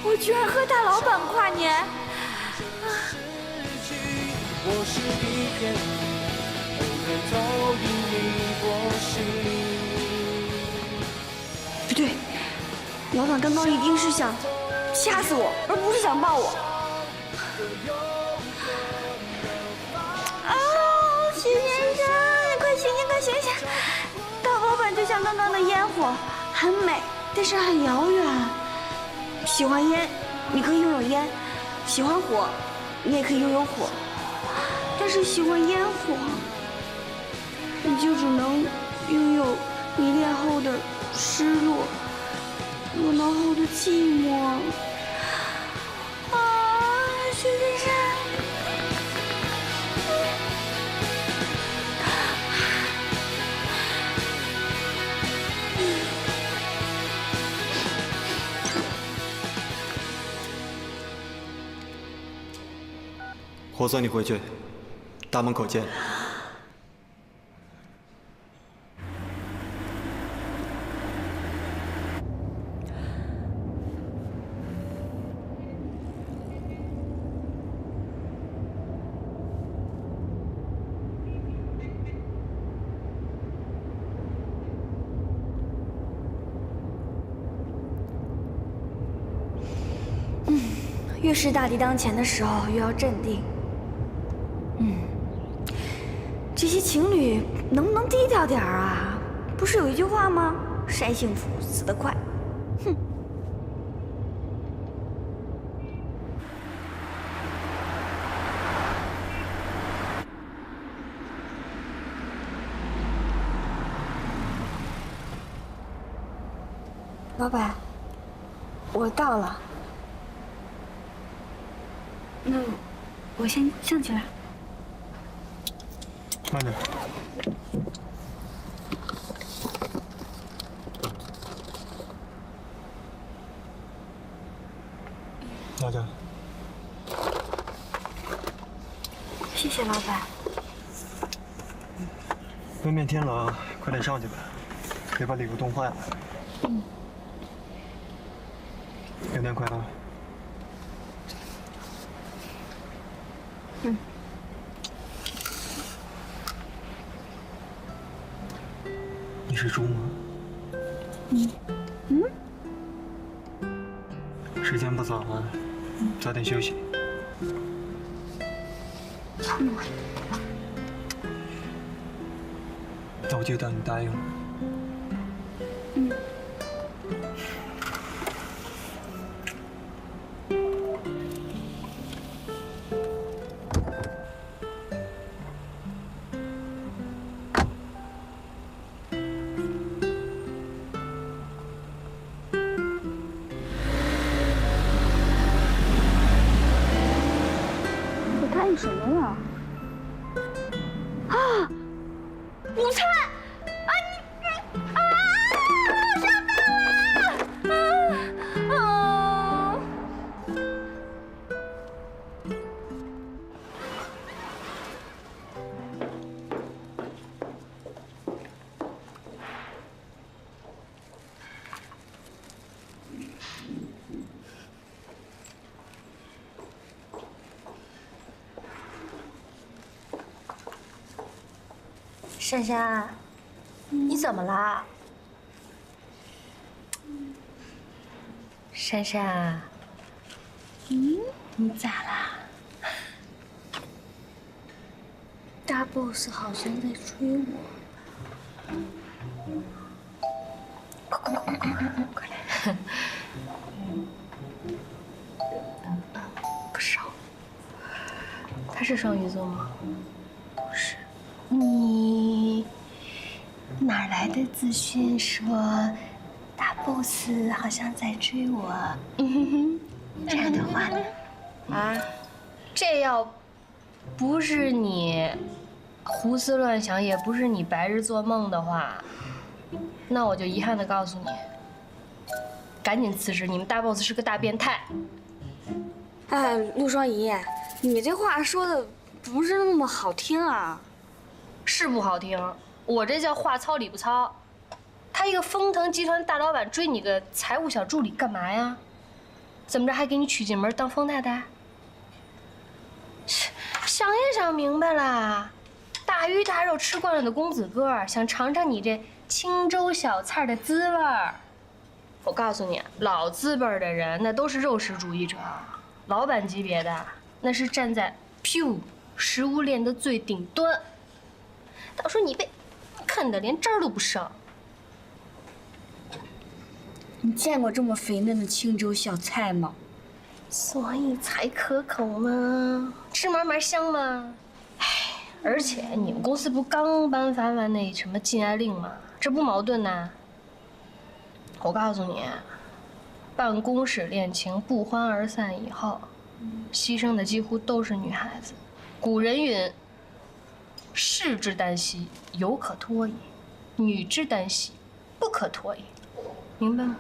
我居然和大老板跨年！我是一片云，不能投影你我心。不对，老板刚刚一定是想掐死我，而不是想抱我。啊，许先生，你快醒醒，快醒醒！大老板就像刚刚的烟火，很美。但是很遥远。喜欢烟，你可以拥有烟；喜欢火，你也可以拥有火。但是喜欢烟火，你就只能拥有迷恋后的失落，热闹后的寂寞。啊，徐先生。我送你回去，大门口见。越是大敌当前的时候，越要镇定。这些情侣能不能低调点啊？不是有一句话吗？晒幸福，死得快。哼！老板，我到了。那我先上去了。慢点。拿着。谢谢老板。外面天冷，快点上去吧，别把礼物冻坏了。元旦快乐。你是猪吗？时间不早了，早点休息。那我就当你答应了。你干什么呀？啊！午餐啊！上当了！珊珊，你怎么了？珊珊，你咋啦？大 boss 好像在追我。快来！不少。他是双鱼座吗？不是。你哪来的自信说大 boss 好像在追我？这样的话呢？啊，这要不是你胡思乱想，也不是你白日做梦的话，那我就遗憾的告诉你，赶紧辞职！你们大 boss 是个大变态。哎，陆双怡，你这话说的不是那么好听啊。是不好听，我这叫话糙理不糙。他一个丰腾集团大老板追你个财务小助理干嘛呀？怎么着还给你娶进门当疯太太？想也想明白了，大鱼大肉吃惯了的公子哥，想尝尝你这清粥小菜的滋味儿。我告诉你，老资本的人那都是肉食主义者，老板级别的那是站在食物链的最顶端。到时候你被啃得连汁儿都不剩。你见过这么肥嫩的清粥小菜吗？所以才可口嘛，吃嘛嘛香嘛。哎，而且你们公司不刚颁发完那什么禁爱令吗？这不矛盾呐。我告诉你，办公室恋情不欢而散以后，牺牲的几乎都是女孩子。古人云：士之耽兮，犹可脱矣；女之耽兮，不可脱矣。明白吗？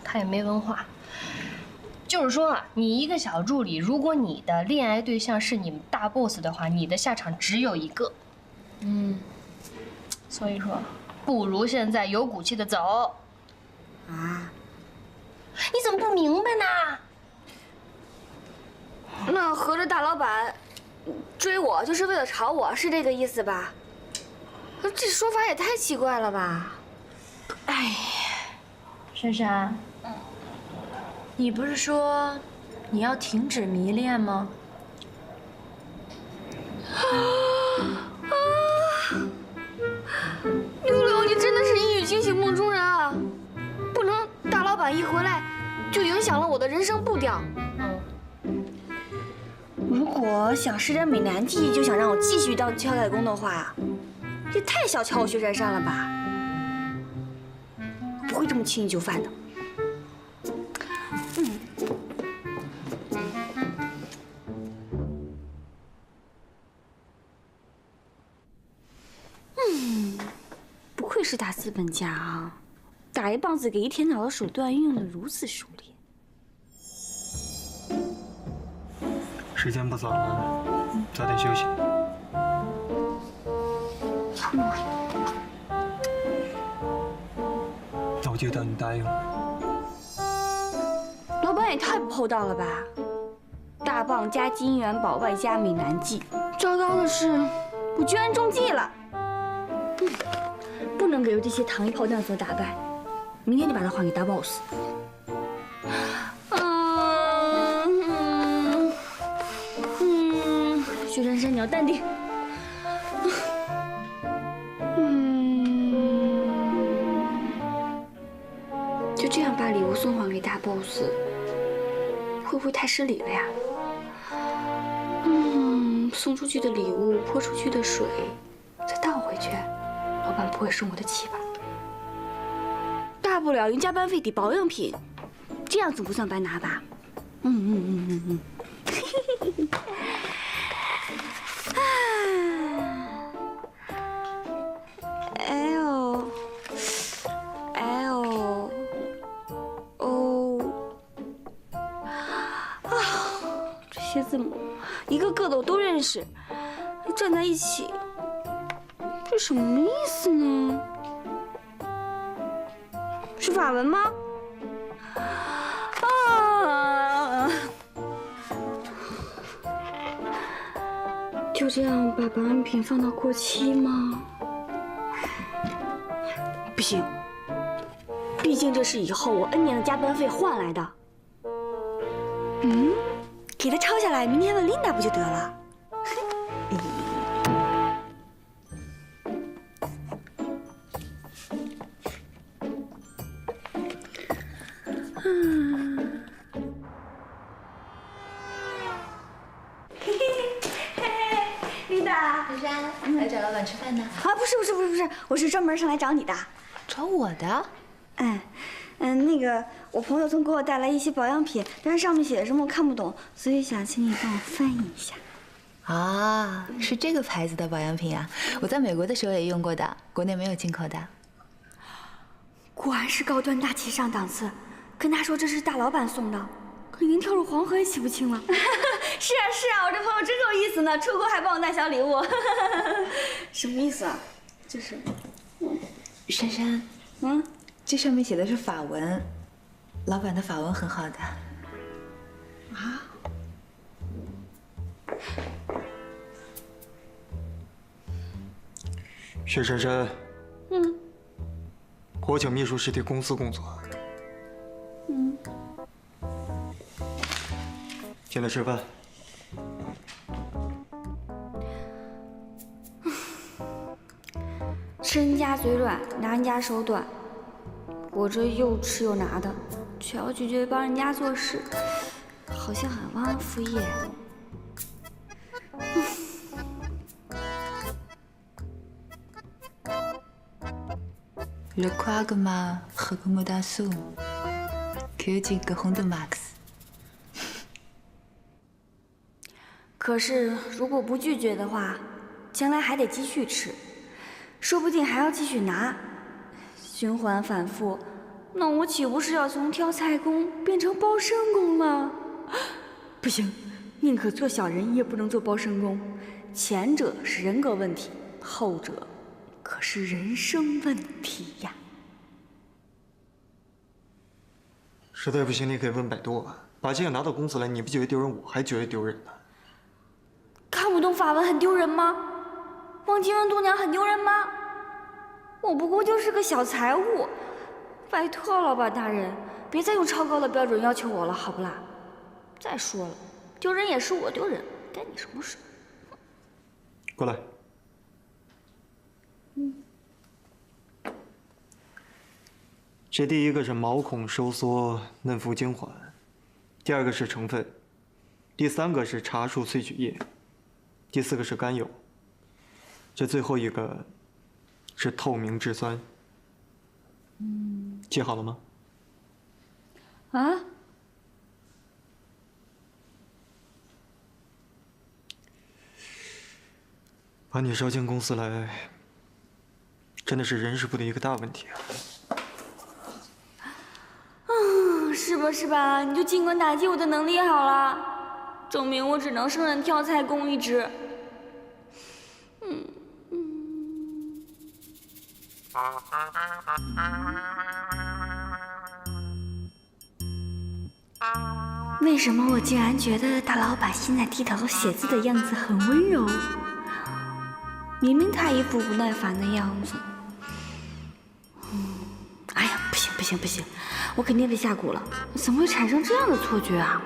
他也没文化。就是说啊，你一个小助理，如果你的恋爱对象是你们大 boss 的话，你的下场只有一个。所以说，不如现在有骨气的走。啊？你怎么不明白呢？那合着大老板追我就是为了炒我，是这个意思吧？这说法也太奇怪了吧！哎呀，珊珊，你不是说你要停止迷恋吗？六六，你真的是一语惊醒梦中人啊！不能大老板一回来就影响了我的人生步调。如果想施展美男计，就想让我继续当敲代工的话，这太小瞧我薛珊珊了吧？我不会这么轻易就范的。愧是大资本家啊，打一棒子给一天脑的手段运用得如此熟练。时间不早了，早点休息。那我就当你答应了。老板也太不厚道了吧！大棒加金元宝外加美男计，糟糕的是，我居然中计了。不能给这些糖衣炮弹所打败，明天就把它还给大 boss。许珊珊，你要淡定。就这样把礼物送还给大 boss， 会不会太失礼了呀？送出去的礼物泼出去的水，再倒回去，老板不会生我的气吧？大不了用加班费抵保养品，这样总不算白拿吧？这些字母一个个的我都认识，站在一起，这什么意思呢？是法文吗？就这样把保养品放到过期吗？不行，毕竟这是以后我 N 年的加班费换来的。给他抄下来，明天问琳达不就得了？琳达，珊珊，来找老板吃饭呢？啊，不是，我是专门上来找你的。找我的？那个我朋友总给我带来一些保养品，但是上面写的什么我看不懂，所以想请你帮我翻译一下。啊，是这个牌子的保养品啊，我在美国的时候也用过的，国内没有进口的。果然是高端大气上档次，跟他说这是大老板送的，可连跳入黄河也洗不清了。是啊，我这朋友真够意思呢，出国还帮我带小礼物。什么意思啊？就是，珊珊，这上面写的是法文，老板的法文很好的。啊？薛珊珊，我请秘书是替公司工作。进来吃饭。吃人家嘴软，拿人家手短，我这又吃又拿的，却要拒绝帮人家做事，好像很忘恩负义。Je crois que ma recommandation que tu grandes max。可是如果不拒绝的话，将来还得继续吃，说不定还要继续拿，循环反复，那我岂不是要从挑菜工变成包身工了？不行，宁可做小人也不能做包身工。前者是人格问题，后者可是人生问题呀。实在不行，你可以问百度啊。把这个拿到公司来，你不觉得丢人，我还觉得丢人呢。看不懂法文很丢人吗？忘记问度娘很丢人吗？我不过就是个小财务，拜托老板大人，别再用超高的标准要求我了，好不啦？再说了，丢人也是我丢人，干你什么事？过来。这第一个是毛孔收缩嫩肤精华，第二个是成分，第三个是茶树萃取液，第四个是甘油，这最后一个是透明质酸。记好了吗？啊？把你招进公司来，真的是人事部的一个大问题啊。是吧是吧？你就尽管打击我的能力好了，证明我只能胜任挑菜工一职。为什么我竟然觉得大老板现在低头写字的样子很温柔？明明他一副不耐烦的样子。哎呀，不行不行不行，我肯定被下蛊了！怎么会产生这样的错觉啊？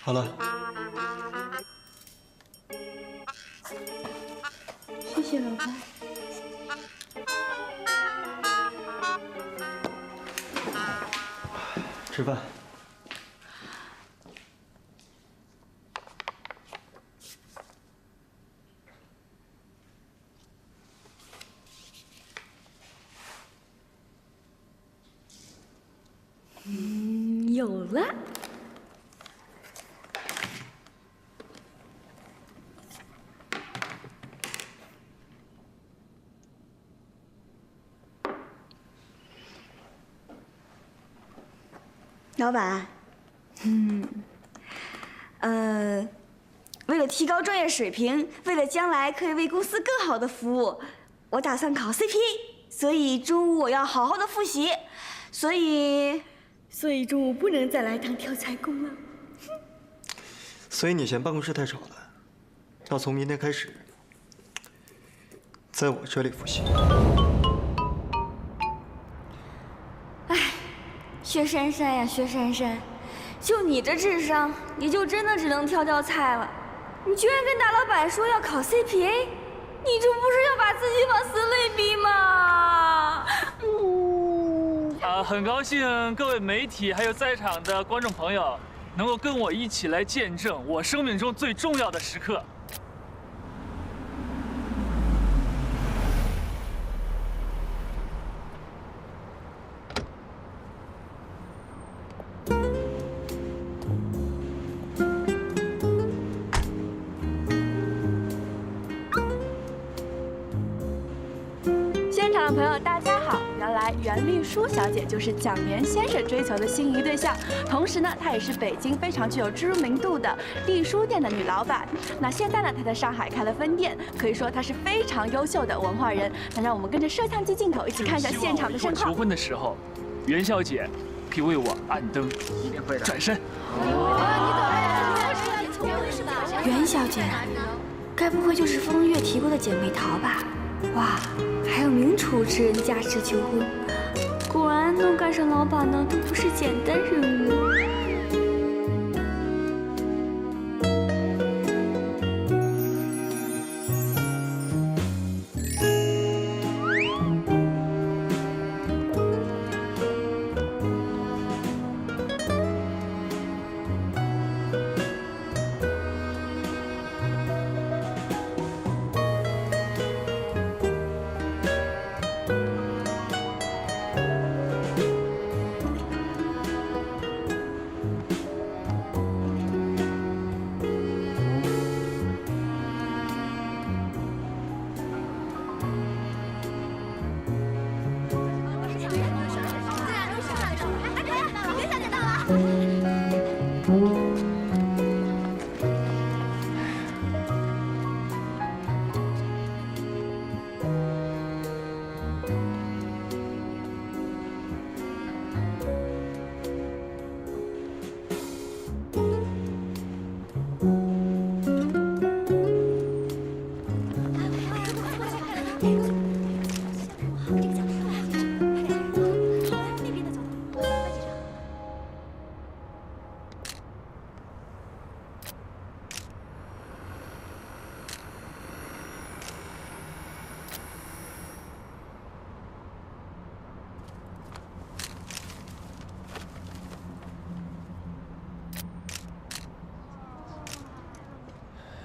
好了，谢谢老板。吃饭。有了。老板，为了提高专业水平，为了将来可以为公司更好的服务，我打算考 CPA， 所以中午我要好好的复习，所以中午不能再来当挑菜工了。所以你嫌办公室太吵了，要从明天开始，在我这里复习。薛珊珊呀，薛珊珊，就你这智商，也就真的只能挑菜了。你居然跟大老板说要考 CPA， 你这不是要把自己往死里逼吗？很高兴各位媒体还有在场的观众朋友能够跟我一起来见证我生命中最重要的时刻。现场的朋友，大家好！原来袁丽书小姐就是蒋岩先生追求的心仪对象，同时呢，她也是北京非常具有知名度的丽书店的女老板。那现在呢，她在上海开了分店，可以说她是非常优秀的文化人。那让我们跟着摄像机镜头一起看一下现场的盛况。求婚的时候，袁小姐可以为我按灯，转身。袁小姐，该不会就是风月提过的姐妹淘吧？哇，还有名主持人加持求婚，果然能干上老板的都不是简单人物。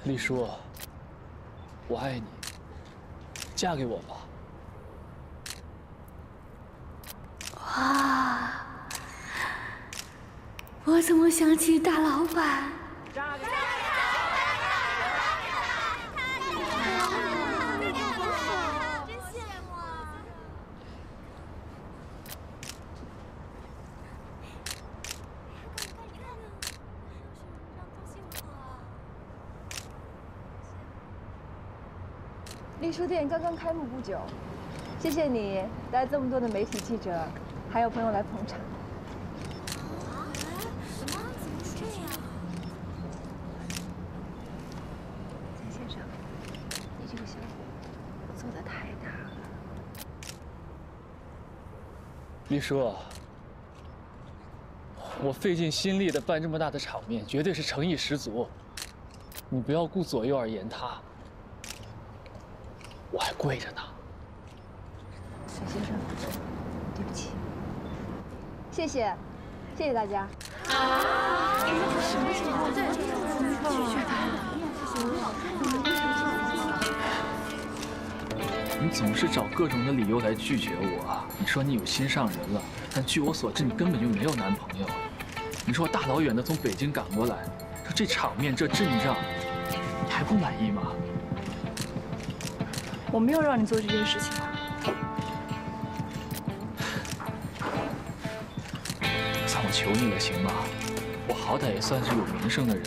丽叔，我爱你，嫁给我吧。哇！我怎么想起大老板？丽书店刚刚开幕不久，谢谢你带这么多的媒体记者，还有朋友来捧场。蔡先生，你这个小伙做的太大了。丽叔，我费尽心力的办这么大的场面，绝对是诚意十足。你不要顾左右而言他。 我还跪着呢，沈先生，对不起，谢谢，谢谢大家。什么情况？拒绝他？你总是找各种的理由来拒绝我。你说你有心上人了，但据我所知，你根本就没有男朋友。你说我大老远的从北京赶过来，说这场面这阵仗，你还不满意吗？ 我没有让你做这件事情。算我求你了，行吗？我好歹也算是有名声的人，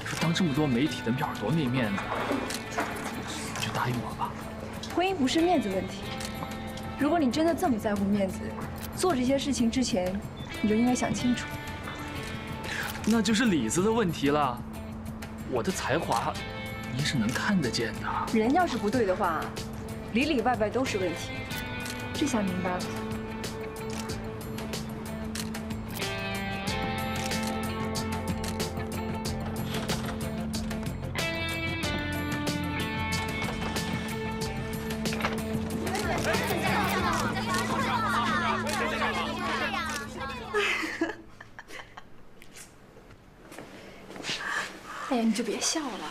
说当这么多媒体的面多没面子，你就答应我吧。婚姻不是面子问题，如果你真的这么在乎面子，做这些事情之前，你就应该想清楚。那就是里子的问题了。我的才华，您是能看得见的。人要是不对的话，里里外外都是问题。这下明白了。哎呀，你就别笑了，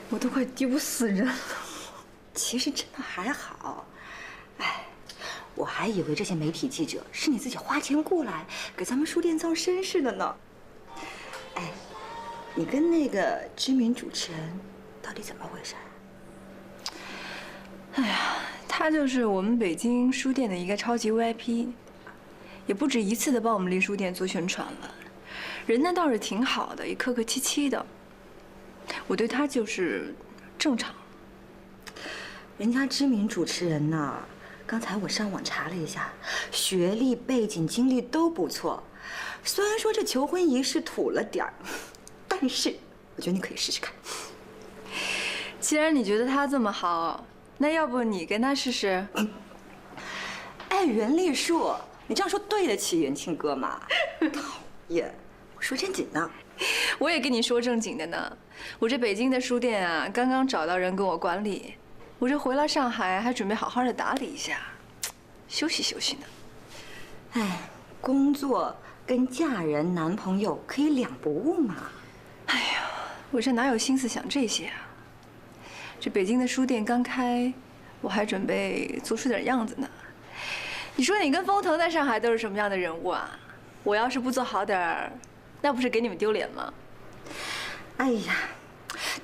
我都快丢死人了。其实真的还好，哎，我还以为这些媒体记者是你自己花钱雇来给咱们书店造声势的呢。哎，你跟那个知名主持人到底怎么回事？哎呀，他就是我们北京书店的一个超级 VIP， 也不止一次的帮我们离书店做宣传了。人呢倒是挺好的，也客客气气的。我对他就是正常。人家知名主持人呢，刚才我上网查了一下，学历、背景、经历都不错。虽然说这求婚仪式土了点儿，但是我觉得你可以试试看。既然你觉得他这么好，那要不你跟他试试？哎，袁丽树，你这样说对得起元庆哥吗？讨厌，我说正经的。我也跟你说正经的呢。我这北京的书店啊，刚刚找到人跟我管理，我这回了上海还准备好好的打理一下，休息休息呢。哎，工作跟嫁人、男朋友可以两不误嘛。哎呀，我这哪有心思想这些啊？这北京的书店刚开，我还准备做出点样子呢。你说你跟封腾在上海都是什么样的人物啊？我要是不做好点儿，那不是给你们丢脸吗？哎呀，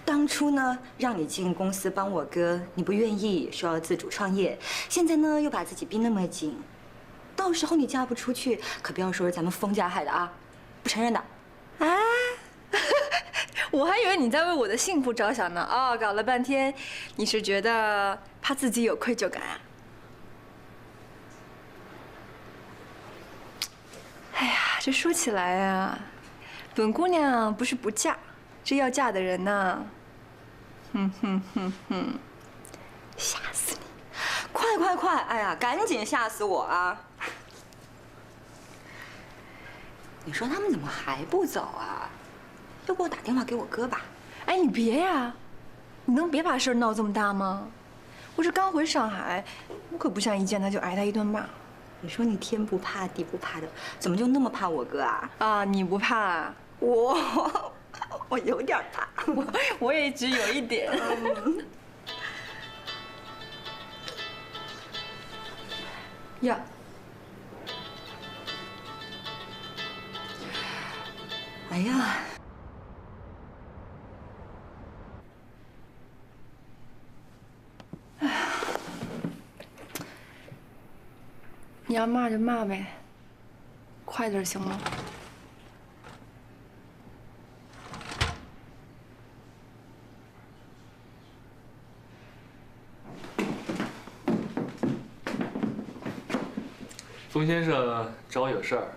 当初呢让你进公司帮我哥，你不愿意，说要自主创业，现在呢又把自己逼那么紧，到时候你嫁不出去，可不要说是咱们封家害的啊，不承认的。啊，我还以为你在为我的幸福着想呢。哦，搞了半天，你是觉得怕自己有愧疚感啊？哎呀，这说起来啊，本姑娘不是不嫁，这要嫁的人呢，哼哼哼哼，吓死你！快快快！哎呀，赶紧吓死我啊！你说他们怎么还不走啊？要不我打电话给我哥吧？哎，你别呀，你能别把事儿闹这么大吗？我这刚回上海，我可不想一见他就挨他一顿骂。你说你天不怕地不怕的，怎么就那么怕我哥啊？啊，你不怕？我我有点大，我也只有一点。呀，哎呀，你要骂就骂呗，快点行吗？风先生找我有事儿，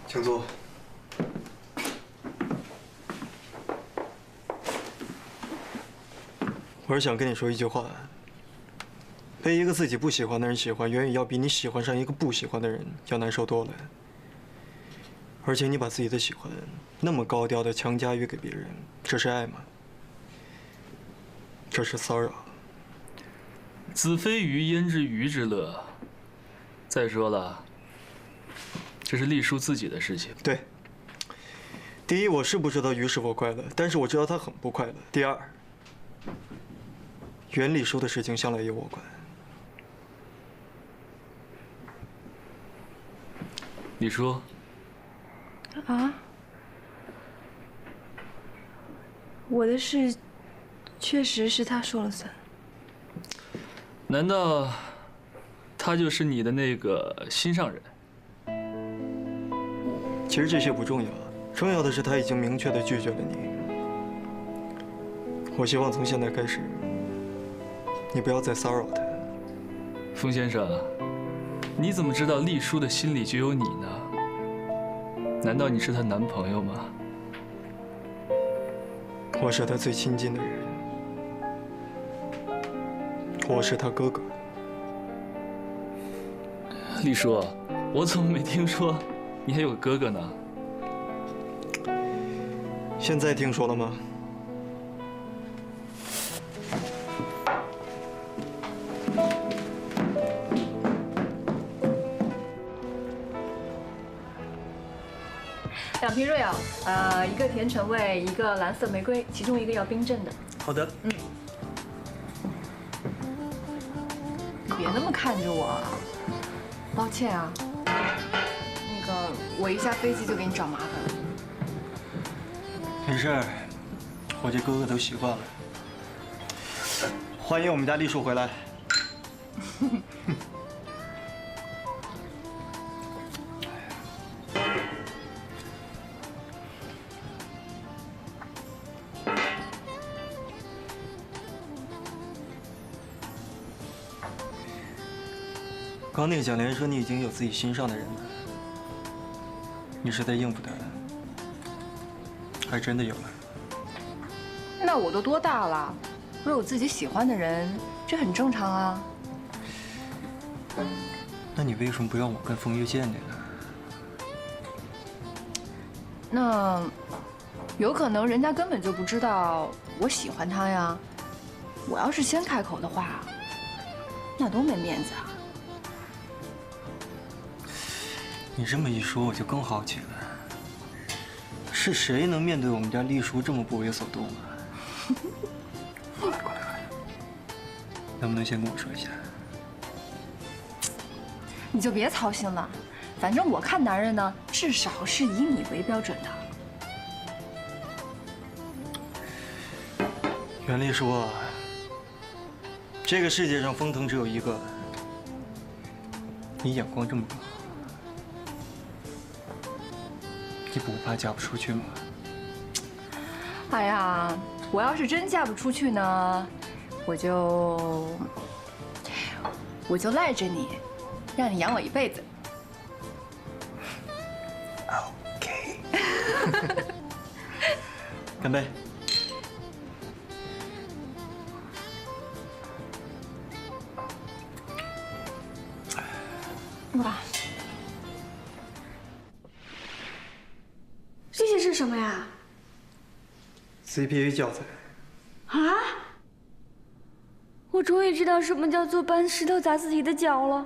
请坐。我是想跟你说一句话：被一个自己不喜欢的人喜欢，远远要比你喜欢上一个不喜欢的人要难受多了。而且你把自己的喜欢那么高调的强加于给别人，这是爱吗？这是骚扰。子非鱼焉知鱼之乐？再说了，这是丽叔自己的事情。对。第一，我是不知道鱼是否快乐，但是我知道他很不快乐。第二，袁丽叔的事情向来由我管。李叔。啊？我的事，确实是他说了算。难道他就是你的那个心上人？其实这些不重要，重要的是他已经明确地拒绝了你。我希望从现在开始，你不要再骚扰他。风先生，你怎么知道丽叔的心里就有你呢？难道你是她男朋友吗？我是他最亲近的人，我是他哥哥。丽叔，我怎么没听说你还有个哥哥呢？现在听说了吗？2瓶瑞尔，一个甜橙味，一个蓝色玫瑰，其中一个要冰镇的。好的。嗯。你别那么看着我，抱歉啊。那个，我一下飞机就给你找麻烦了。没事儿，我这哥哥都习惯了。欢迎我们家丽叔回来。刚那个蒋莲说你已经有自己心上的人了，你是在应付他，还真的有了？那我都多大了，我有自己喜欢的人，这很正常啊。那你为什么不让我跟风月见见呢？那有可能人家根本就不知道我喜欢他呀。我要是先开口的话，那多没面子啊。你这么一说，我就更好奇了。是谁能面对我们家丽叔这么不为所动啊？过来，能不能先跟我说一下？你就别操心了，反正我看男人呢，至少是以你为标准的。袁丽叔啊，这个世界上风腾只有一个，你眼光这么高，你不怕嫁不出去吗？哎呀，我要是真嫁不出去呢，我就赖着你，让你养我一辈子。OK。干杯！哇，这些是什么呀？ CPA 教材。啊！我终于知道什么叫做搬石头砸自己的脚了。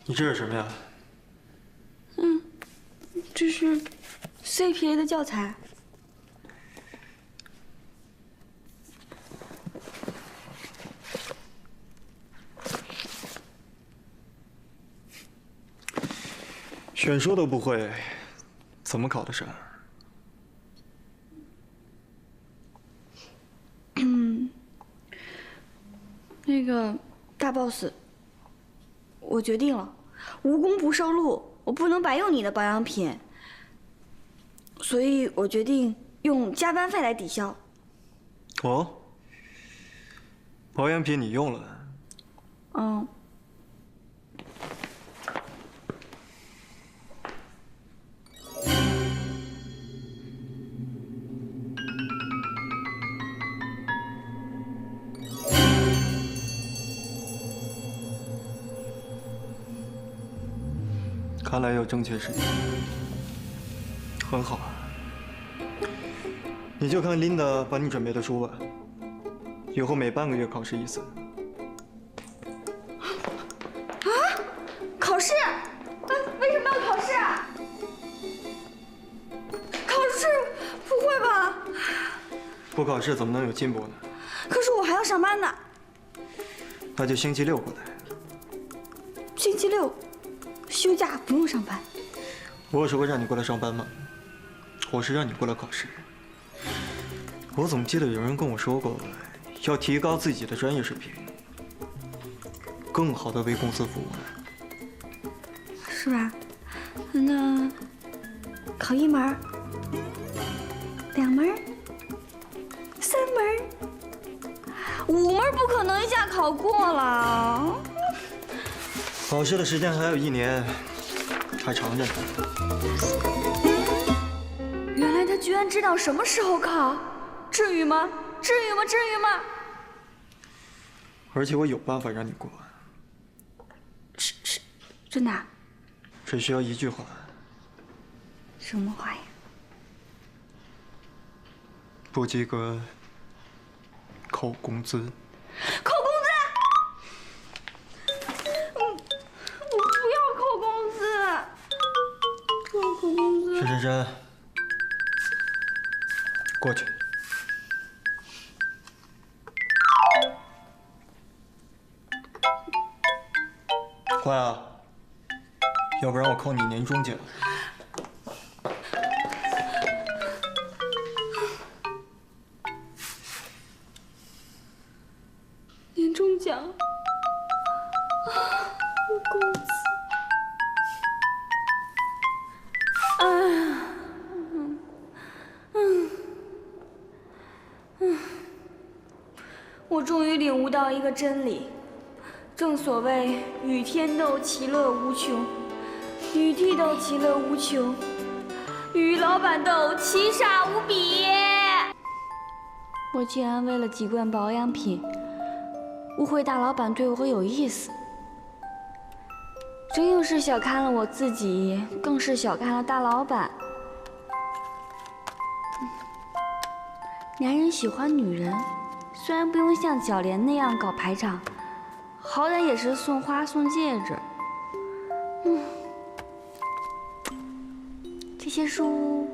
你这是什么呀？这这是 CPA 的教材。选说都不会，怎么考得上？那个大 boss， 我决定了，无功不受禄，我不能白用你的保养品，所以我决定用加班费来抵消。哦，保养品你用了？嗯。看来有正确时间，很好。你就看琳达帮你准备的书吧，以后每半个月考试一次。啊？考试？为什么要考试？考试？不会吧？不考试怎么能有进步呢？可是我还要上班呢。那就星期六过来。星期六？休假不用上班。我有说过让你过来上班吗？我是让你过来考试。我怎么记得有人跟我说过，要提高自己的专业水平，更好的为公司服务呢？是吧？那考1门、2门、3门、5门，不可能一下考过了。考试的时间还有1年，还长着呢。原来他居然知道什么时候考，至于吗？至于吗？至于吗？而且我有办法让你过。真的？只需要一句话。什么话呀？不及格，扣工资。扣工资？我不要扣工资，不要扣工资。沈珊珊，过去。快啊！要不然我扣你年终奖。年终奖，工资，我终于领悟到一个真理，正所谓与天斗其乐无穷，与地斗其乐无穷，与老板斗其傻无比。我竟然为了几罐保养品，误会大老板对我有意思，真又是小看了我自己，更是小看了大老板。男人喜欢女人，虽然不用像小莲那样搞排场，好歹也是送花送戒指。这些书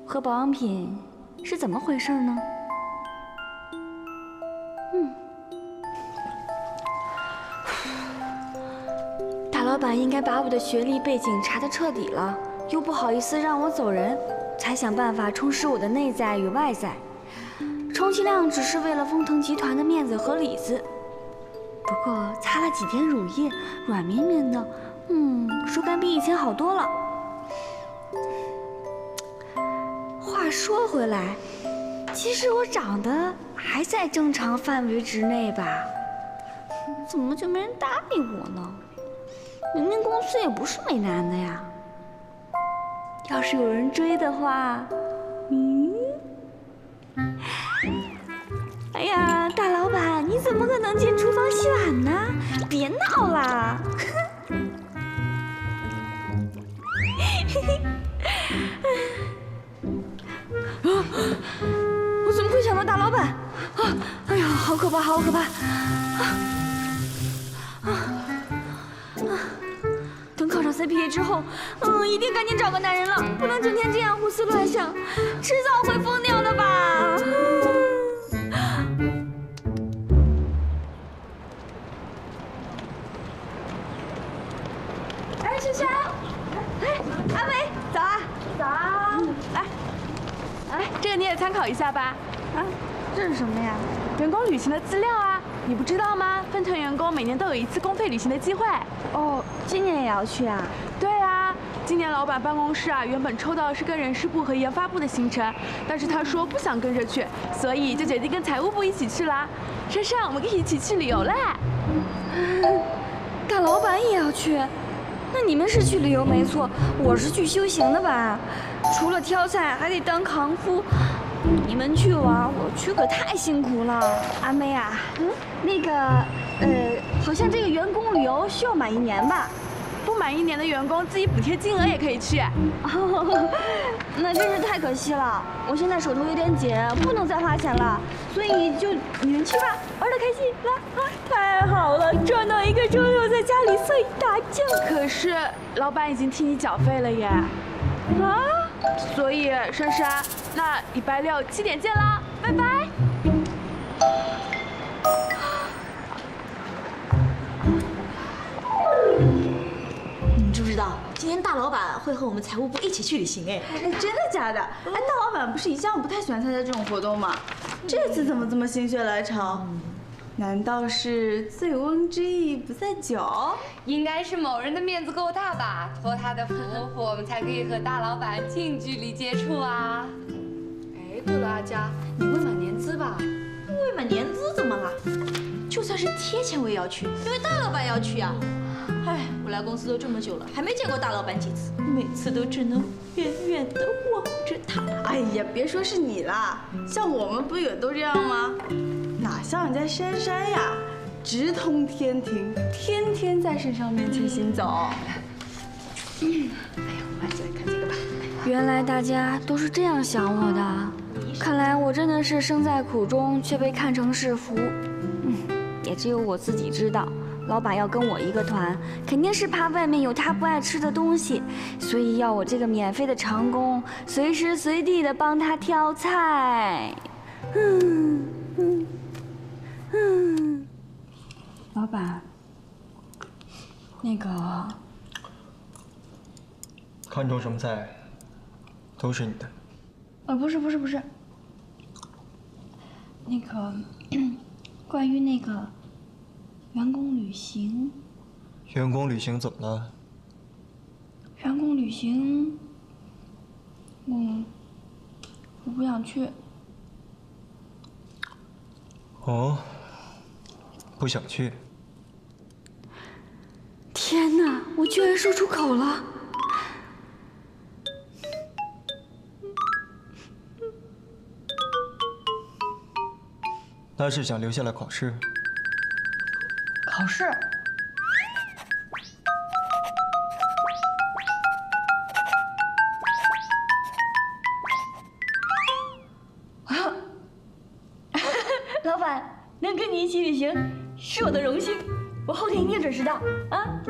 和保养品是怎么回事呢？大老板应该把我的学历背景查得彻底了，又不好意思让我走人，才想办法充实我的内在与外在，充其量只是为了丰腾集团的面子和里子。不过擦了几天乳液，软绵绵的，手感比以前好多了。话说回来，其实我长得还在正常范围之内吧？怎么就没人搭理我呢？明明公司也不是没男的呀。要是有人追的话，哎呀，大老板，你怎么可能进厨房洗碗呢？别闹啦！我怎么会想到大老板？哎呀，好可怕，好可怕！等考场 CP 之后，一定赶紧找个男人了，不能整天这样胡思乱想，迟早会疯掉的吧。哎，珊珊，哎，阿梅，早啊，早啊，来，哎，这个你也参考一下吧。啊，这是什么呀？员工旅行的资料啊，你不知道吗？分团员工每年都有一次公费旅行的机会。哦，今年也要去啊？对啊，今年老板办公室啊，原本抽到的是跟人事部和研发部的行程，但是他说不想跟着去，所以就决定跟财务部一起去啦。珊珊，我们可以一起去旅游嘞。大老板也要去？那你们是去旅游没错，我是去修行的吧？除了挑菜，还得当扛夫。你们去玩，我去可太辛苦了。阿妹啊，那个，好像这个员工旅游需要满1年吧？不满1年的员工自己补贴金额也可以去。那真是太可惜了，我现在手头有点紧，不能再花钱了，所以就你们去吧，玩得开心，来啊！太好了，赚到一个周六在家里睡大觉。可是老板已经替你缴费了耶。啊？所以珊珊，那礼拜6 7点见啦，拜拜。你知不知道，今天大老板会和我们财务部一起去旅行？哎，真的假的？哎，大老板不是一向不太喜欢参加这种活动吗？这次怎么这么心血来潮？难道是醉翁之意不在酒？应该是某人的面子够大吧，托他的福，我们才可以和大老板近距离接触啊。哎，对了，阿佳，你未满年资吧？未满年资怎么了？就算是贴钱我也要去，因为大老板要去啊。哎，我来公司都这么久了，还没见过大老板几次，每次都只能远远的望着他。哎呀，别说是你啦，像我们不也都这样吗？哪像人家珊珊呀，直通天庭，天天在圣上面前行走。哎呀，我们再看这个吧。原来大家都是这样想我的，看来我真的是生在苦中却被看成是福。也只有我自己知道，老板要跟我一个团，肯定是怕外面有他不爱吃的东西，所以要我这个免费的长工，随时随地的帮他挑菜。老板，那个，看中什么菜，都是你的。不是，那个，关于那个员工旅行。员工旅行怎么了？员工旅行，我不想去。哦，不想去。天哪，我居然说出口了！那是想留下来考试。考试？老板，能跟你一起旅行是我的荣幸，我后天一定准时到啊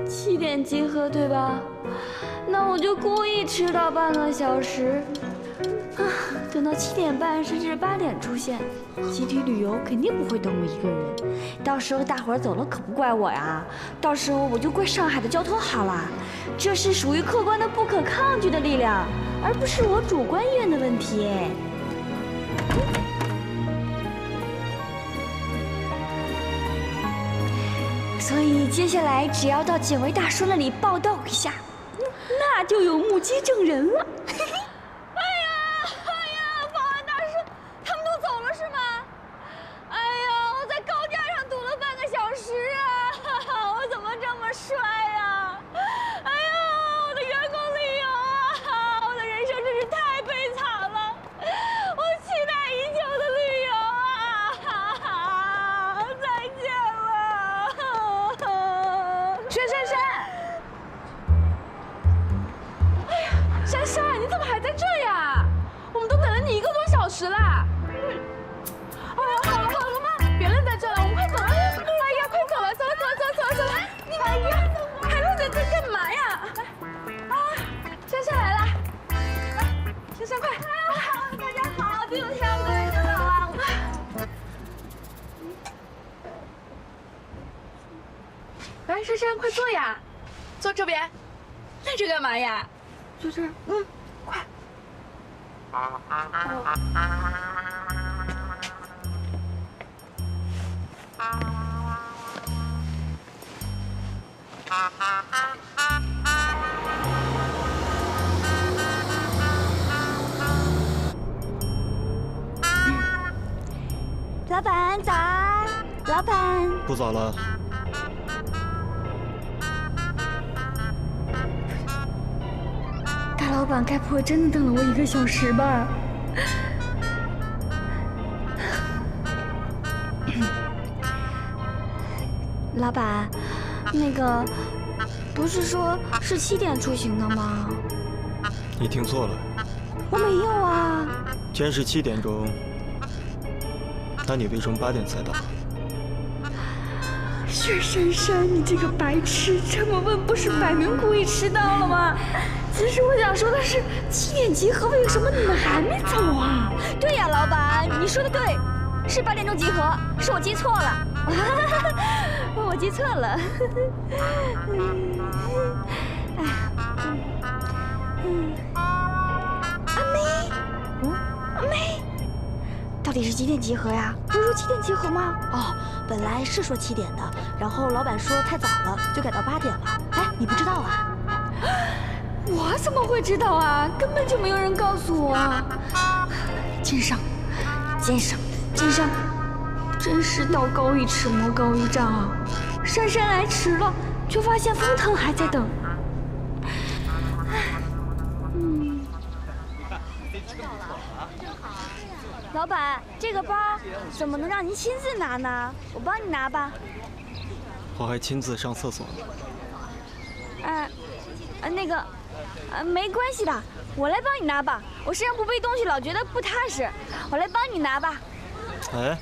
！7点集合对吧？那我就故意迟到半个小时，等到7点半甚至8点出现。集体旅游肯定不会等我一个人，到时候大伙儿走了可不怪我呀，到时候我就怪上海的交通好了。这是属于客观的不可抗拒的力量，而不是我主观意愿的问题。所以接下来只要到几位大叔那里报道一下，那就有目击证人了。保安大叔，他们都走了是吗？哎呀，我在高架上堵了半个小时啊！我怎么这么衰呀？哎呀，我的员工旅游啊！我的人生真是太悲惨了，我期待已久的旅游啊！再见了，薛珊珊。哎呀，你怎么还在这呀？我们都等了你1个多小时啦！哎呀，好了嘛，别愣在这了，我们快走！哎呀，快走了，走了！你哎呀，还愣在这干嘛呀？啊，珊珊来了，来，珊珊快！大家好，第5天各位都好啊！来，珊珊快坐呀，坐这边。愣着干嘛呀？坐这儿。快。老板早安，老板。不早了。大老板该不会真的等了我1个小时吧？老板，那个，不是说是7点出行的吗？你听错了。我没有啊。今天是7点钟，那你为什么8点才到？是珊珊，你这个白痴，这么问不是摆明故意迟到了吗？其实我想说的是，7点集合，为什么你们还没走啊？对呀，老板，你说的对，是8点钟集合，是我记错了，我记错了。阿梅，阿梅，到底是几点集合呀？不是说7点集合吗？哦，本来是说7点的，然后老板说太早了，就改到8点了。哎，你不知道啊？我怎么会知道啊？根本就没有人告诉我啊！奸商，奸商，奸商，真是道高一尺，魔高一丈啊！珊珊来迟了，却发现风腾还在等。老板，这个包怎么能让您亲自拿呢？我帮你拿吧。我还亲自上厕所呢。那个，没关系的，我来帮你拿吧。我身上不背东西，老觉得不踏实。我来帮你拿吧。哎，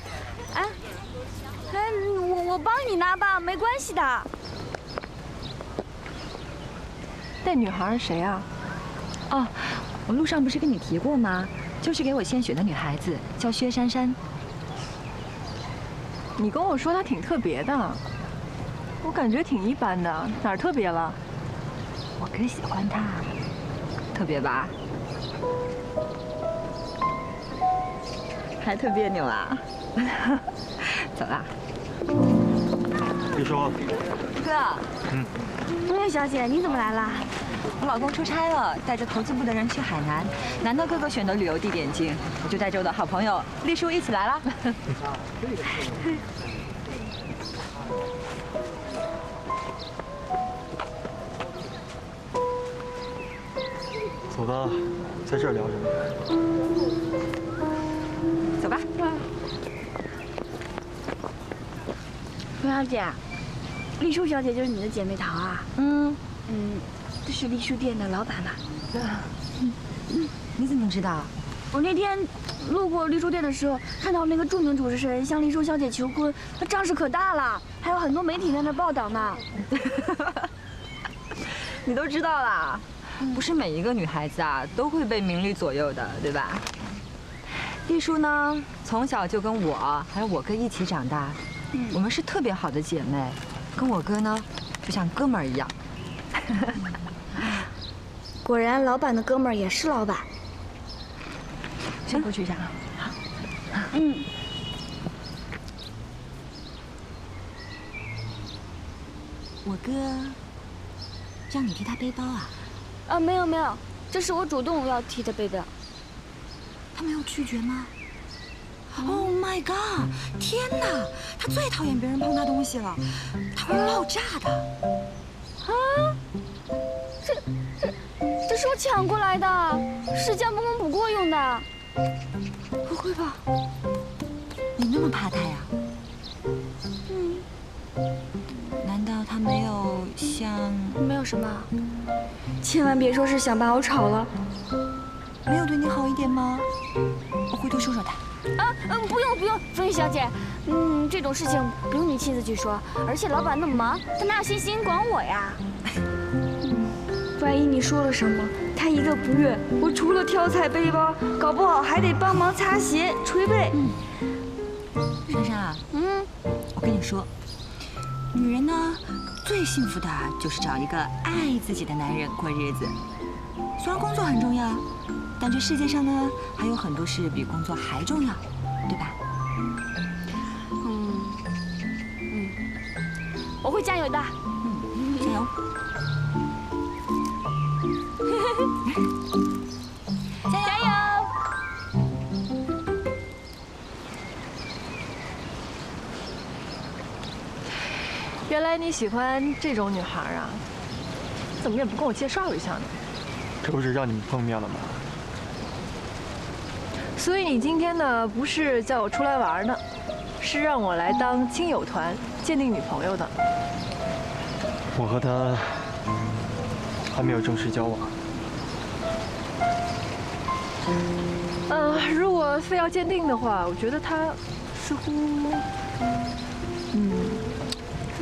我帮你拿吧，没关系的。那女孩是谁啊？哦，我路上不是跟你提过吗？就是给我献血的女孩子，叫薛珊珊。你跟我说她挺特别的，我感觉挺一般的，哪儿特别了？我哥喜欢她，特别吧？还特别扭啊？走啦。丽叔。哥。冬月小姐，你怎么来了？我老公出差了，带着投资部的人去海南，难得哥哥选的旅游地点近，我就带着我的好朋友丽叔一起来了。走吧，在这儿聊什么？走吧。冬小姐，丽叔小姐就是你的姐妹淘啊？这是丽书店的老板吧？你怎么知道？我那天路过丽书店的时候，看到那个著名主持人向丽书小姐求婚，她仗势可大了，还有很多媒体在那报道呢。你都知道啦？不是每一个女孩子啊都会被名利左右的，对吧？丽书呢，从小就跟我还有我哥一起长大，我们是特别好的姐妹，跟我哥呢就像哥们儿一样。果然，老板的哥们儿也是老板。先过去一下啊。好。我哥让你替他背包啊？没有没有，这是我主动要替他背的。他没有拒绝吗？Oh my god！ 天哪，他最讨厌别人碰他东西了，他会爆炸的。啊？这是我抢过来的，是将不攻不过用的。不会吧？你那么怕他呀？难道他没有像……没有什么？千万别说是想把我炒了。没有对你好一点吗？我回头说说他。不用，风雨小姐，这种事情不用你亲自去说，而且老板那么忙，他哪有心情管我呀？万一你说了什么，他一个不悦，我除了挑菜背包，搞不好还得帮忙擦鞋、捶背。珊珊啊，我跟你说，女人呢，最幸福的就是找一个爱自己的男人过日子。虽然工作很重要，但这世界上呢，还有很多事比工作还重要，对吧？我会加油的。加油！加油！原来你喜欢这种女孩啊？怎么也不跟我介绍一下呢？这不是让你们碰面了吗？所以你今天呢，不是叫我出来玩呢，是让我来当亲友团鉴定女朋友的。我和她还没有正式交往。如果非要鉴定的话，我觉得她似乎，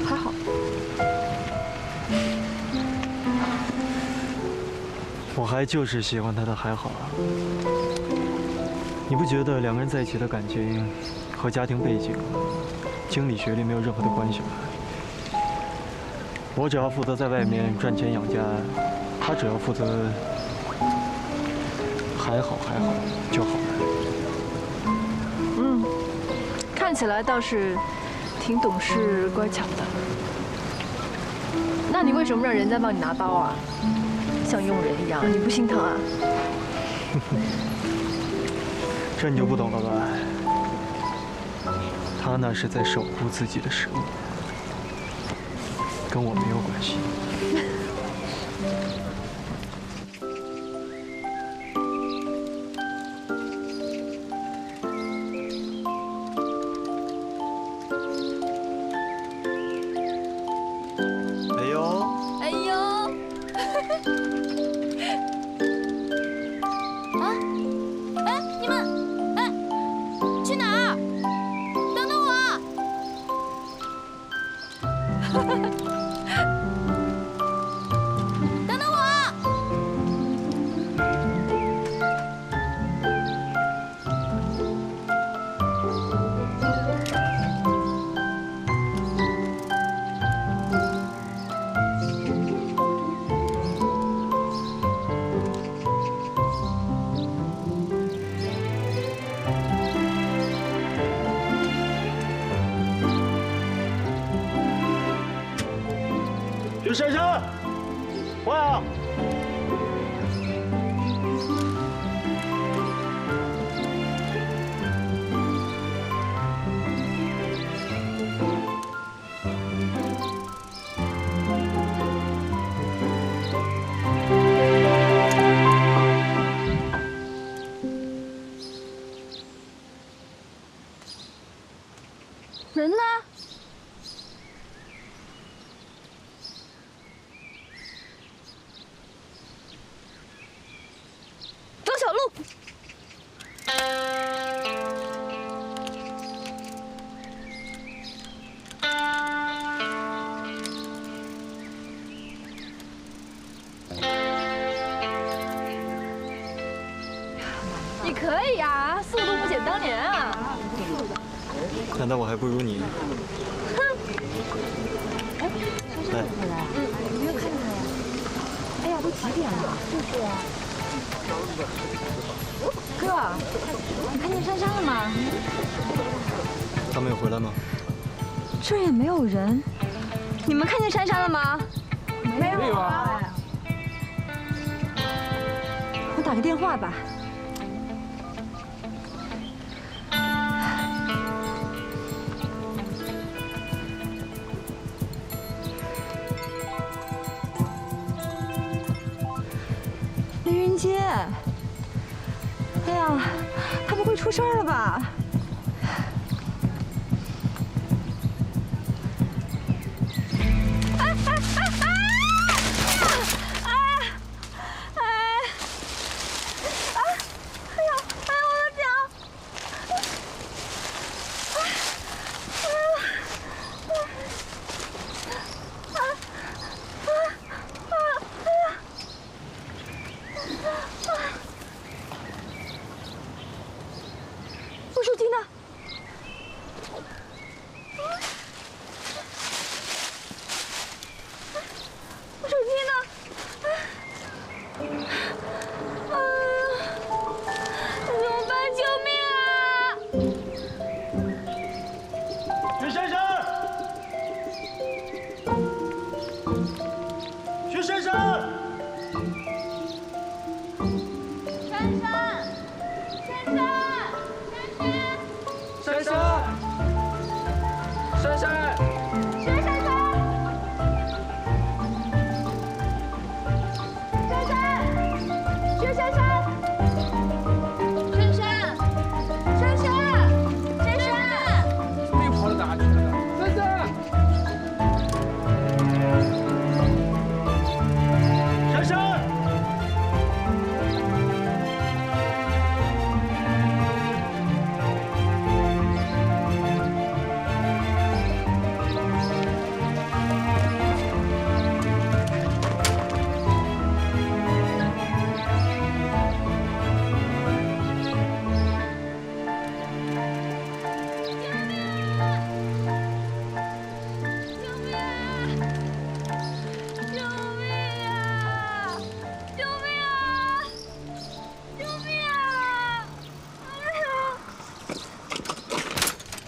还好。我还就是喜欢她的还好。你不觉得两个人在一起的感情和家庭背景、经历、学历没有任何的关系吗？我只要负责在外面赚钱养家，她只要负责还好就好了。看起来倒是挺懂事乖巧的。那你为什么让人家帮你拿包啊？像佣人一样，你不心疼啊？这你就不懂了吧？他那是在守护自己的食物，跟我没有关系。珊珊，喂啊！人呢？走小路。你可以呀，速度不减当年啊！难道我还不如你？哎，珊珊回来了，你没有看见他呀？哎呀，都几点了？就是啊。哥，你看见珊珊了吗？他没有回来吗？这也没有人。你们看见珊珊了吗？没有啊。我打个电话吧。梅云街，哎呀，他不会出事儿了吧？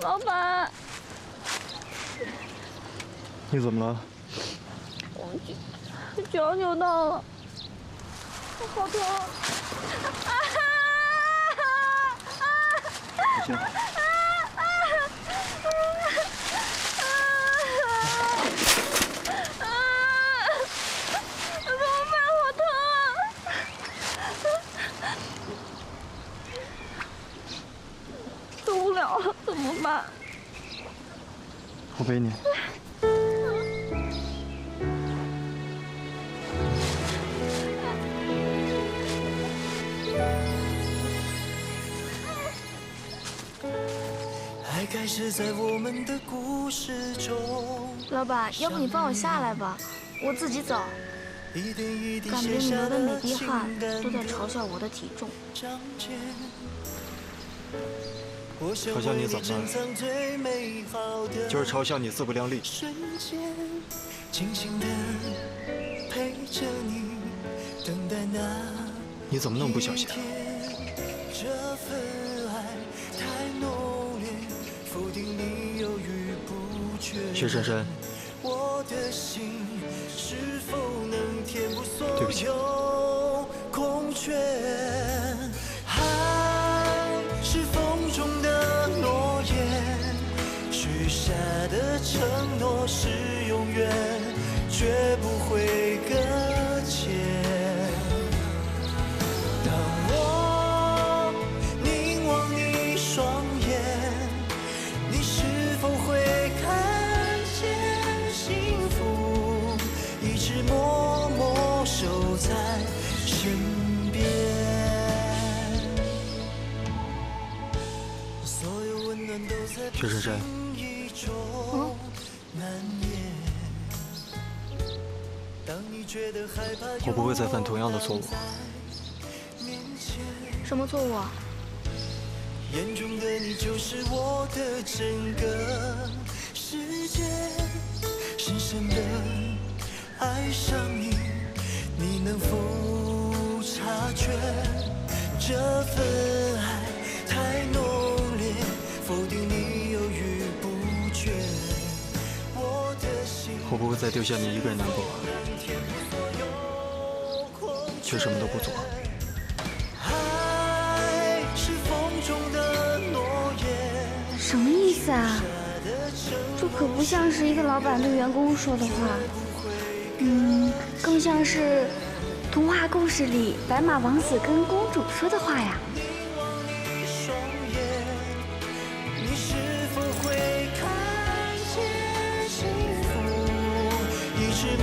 老板，你怎么了？我脚扭到了，我好痛！不行。怎么办？好疼啊！动不了了，怎么办？我背你。爱开始在我们的故事中。老板，要不你放我下来吧，我自己走。感觉你流的每滴汗都在嘲笑我的体重。嘲笑你怎么了？就是嘲笑你自不量力。你怎么那么不小心啊？薛珊珊，对不起。是风中的诺言，许下的承诺是永远，绝不会搁浅。当我凝望你双眼，你是否会看见幸福，一直默默守在身边。薛珊珊，我不会再犯同样的错误。什么错误啊？眼中的你就是我的整个世界，深深的爱上你，你能否察觉这份爱太浓烈，否定你犹豫不决。我不会再丢下你一个人难过，却什么都不做。什么意思啊？这可不像是一个老板对员工说的话，更像是童话故事里白马王子跟公主说的话呀。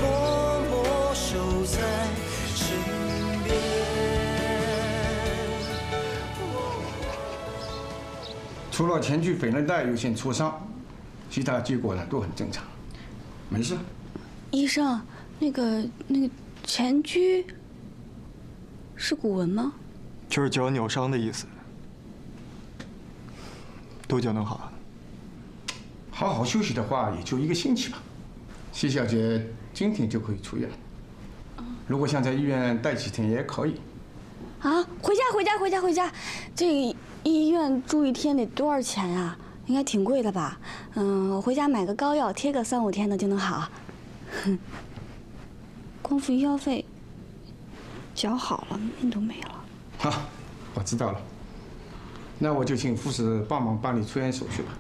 默默守在身边。除了前锯腓韧带有些挫伤，其他结果呢都很正常，没事。医生，那个前锯是古文吗？就是脚扭伤的意思。多久能好？好好休息的话，也就1个星期吧。谢小姐今天就可以出院，如果想在医院待几天也可以。啊，回家！这医院住1天得多少钱啊？应该挺贵的吧？我回家买个膏药，贴个3、5天的就能好。光付医药费，脚好了，命都没了。好，知道了。那我就请护士帮忙办理出院手续吧。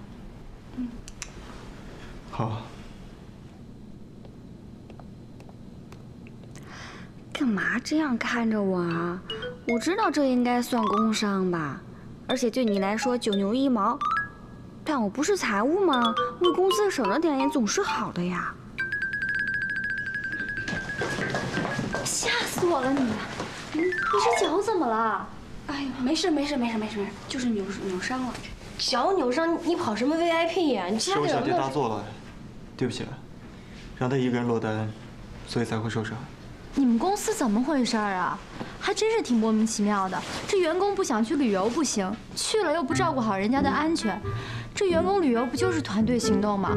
好。干嘛这样看着我啊？我知道这应该算工伤吧，而且对你来说9牛1毛。但我不是财务吗？为公司省着点也总是好的呀。吓死我了你！你这脚怎么了？哎呀，没事，就是扭伤了。脚扭伤，你跑什么 VIP 呀？你其他的是我小姐人大错了，对不起，让她一个人落单，所以才会受伤。你们公司怎么回事啊？还真是挺莫名其妙的。这员工不想去旅游不行，去了又不照顾好人家的安全。这员工旅游不就是团队行动吗？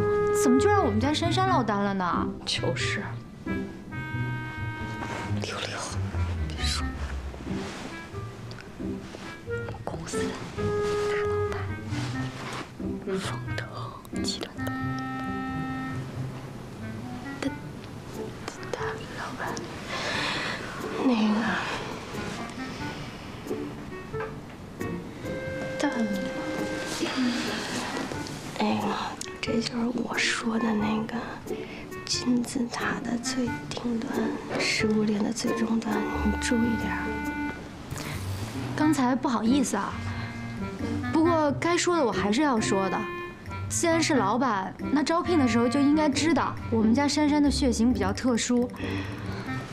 怎么就让我们家珊珊落单了呢？就是。别说，公司大老板风腾集团的大老板，那个大老板，这就是我说的那个金字塔的最顶端，食物链的最终端，你注意点。刚才不好意思啊，不过该说的我还是要说的。既然是老板，那招聘的时候就应该知道我们家珊珊的血型比较特殊。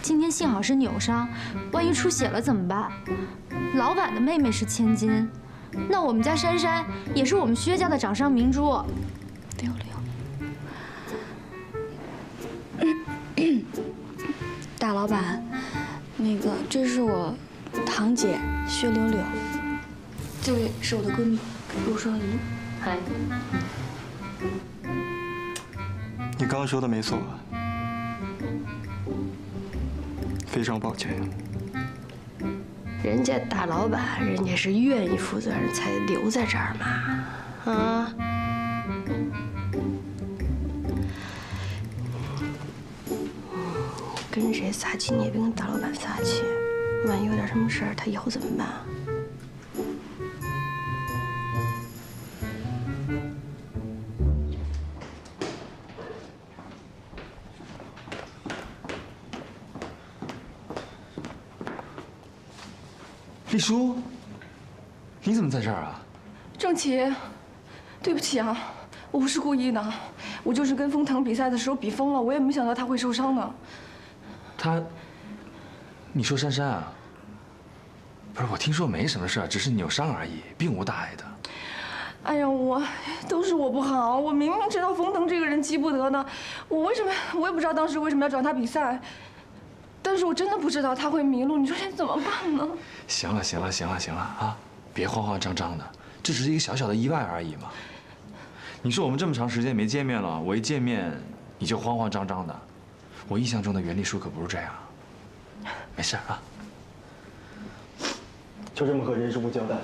今天幸好是扭伤，万一出血了怎么办？老板的妹妹是千金，那我们家珊珊也是我们薛家的掌上明珠。大老板，那个这是我堂姐薛柳柳，这位是我的闺蜜陆双怡。嗨。你刚刚说的没错，非常抱歉。人家大老板，人家是愿意负责任才留在这儿嘛，啊？跟谁撒气你也别跟大老板撒气，万一有点什么事儿，他以后怎么办？丽叔，你怎么在这儿啊？郑琪，对不起啊，我不是故意的，我就是跟封腾比赛的时候比疯了，我也没想到他会受伤呢。你说珊珊啊？不是，我听说没什么事儿，只是扭伤而已，并无大碍的。哎呀，都是我不好，我明明知道封腾这个人急不得的，我也不知道当时为什么要找他比赛，但是我真的不知道他会迷路，你说这怎么办呢？行了啊，别慌慌张张的，这只是一个小小的意外而已嘛。你说我们这么长时间没见面了，我一见面你就慌慌张张的，我印象中的袁丽叔可不是这样。没事啊，就这么和人事部交代。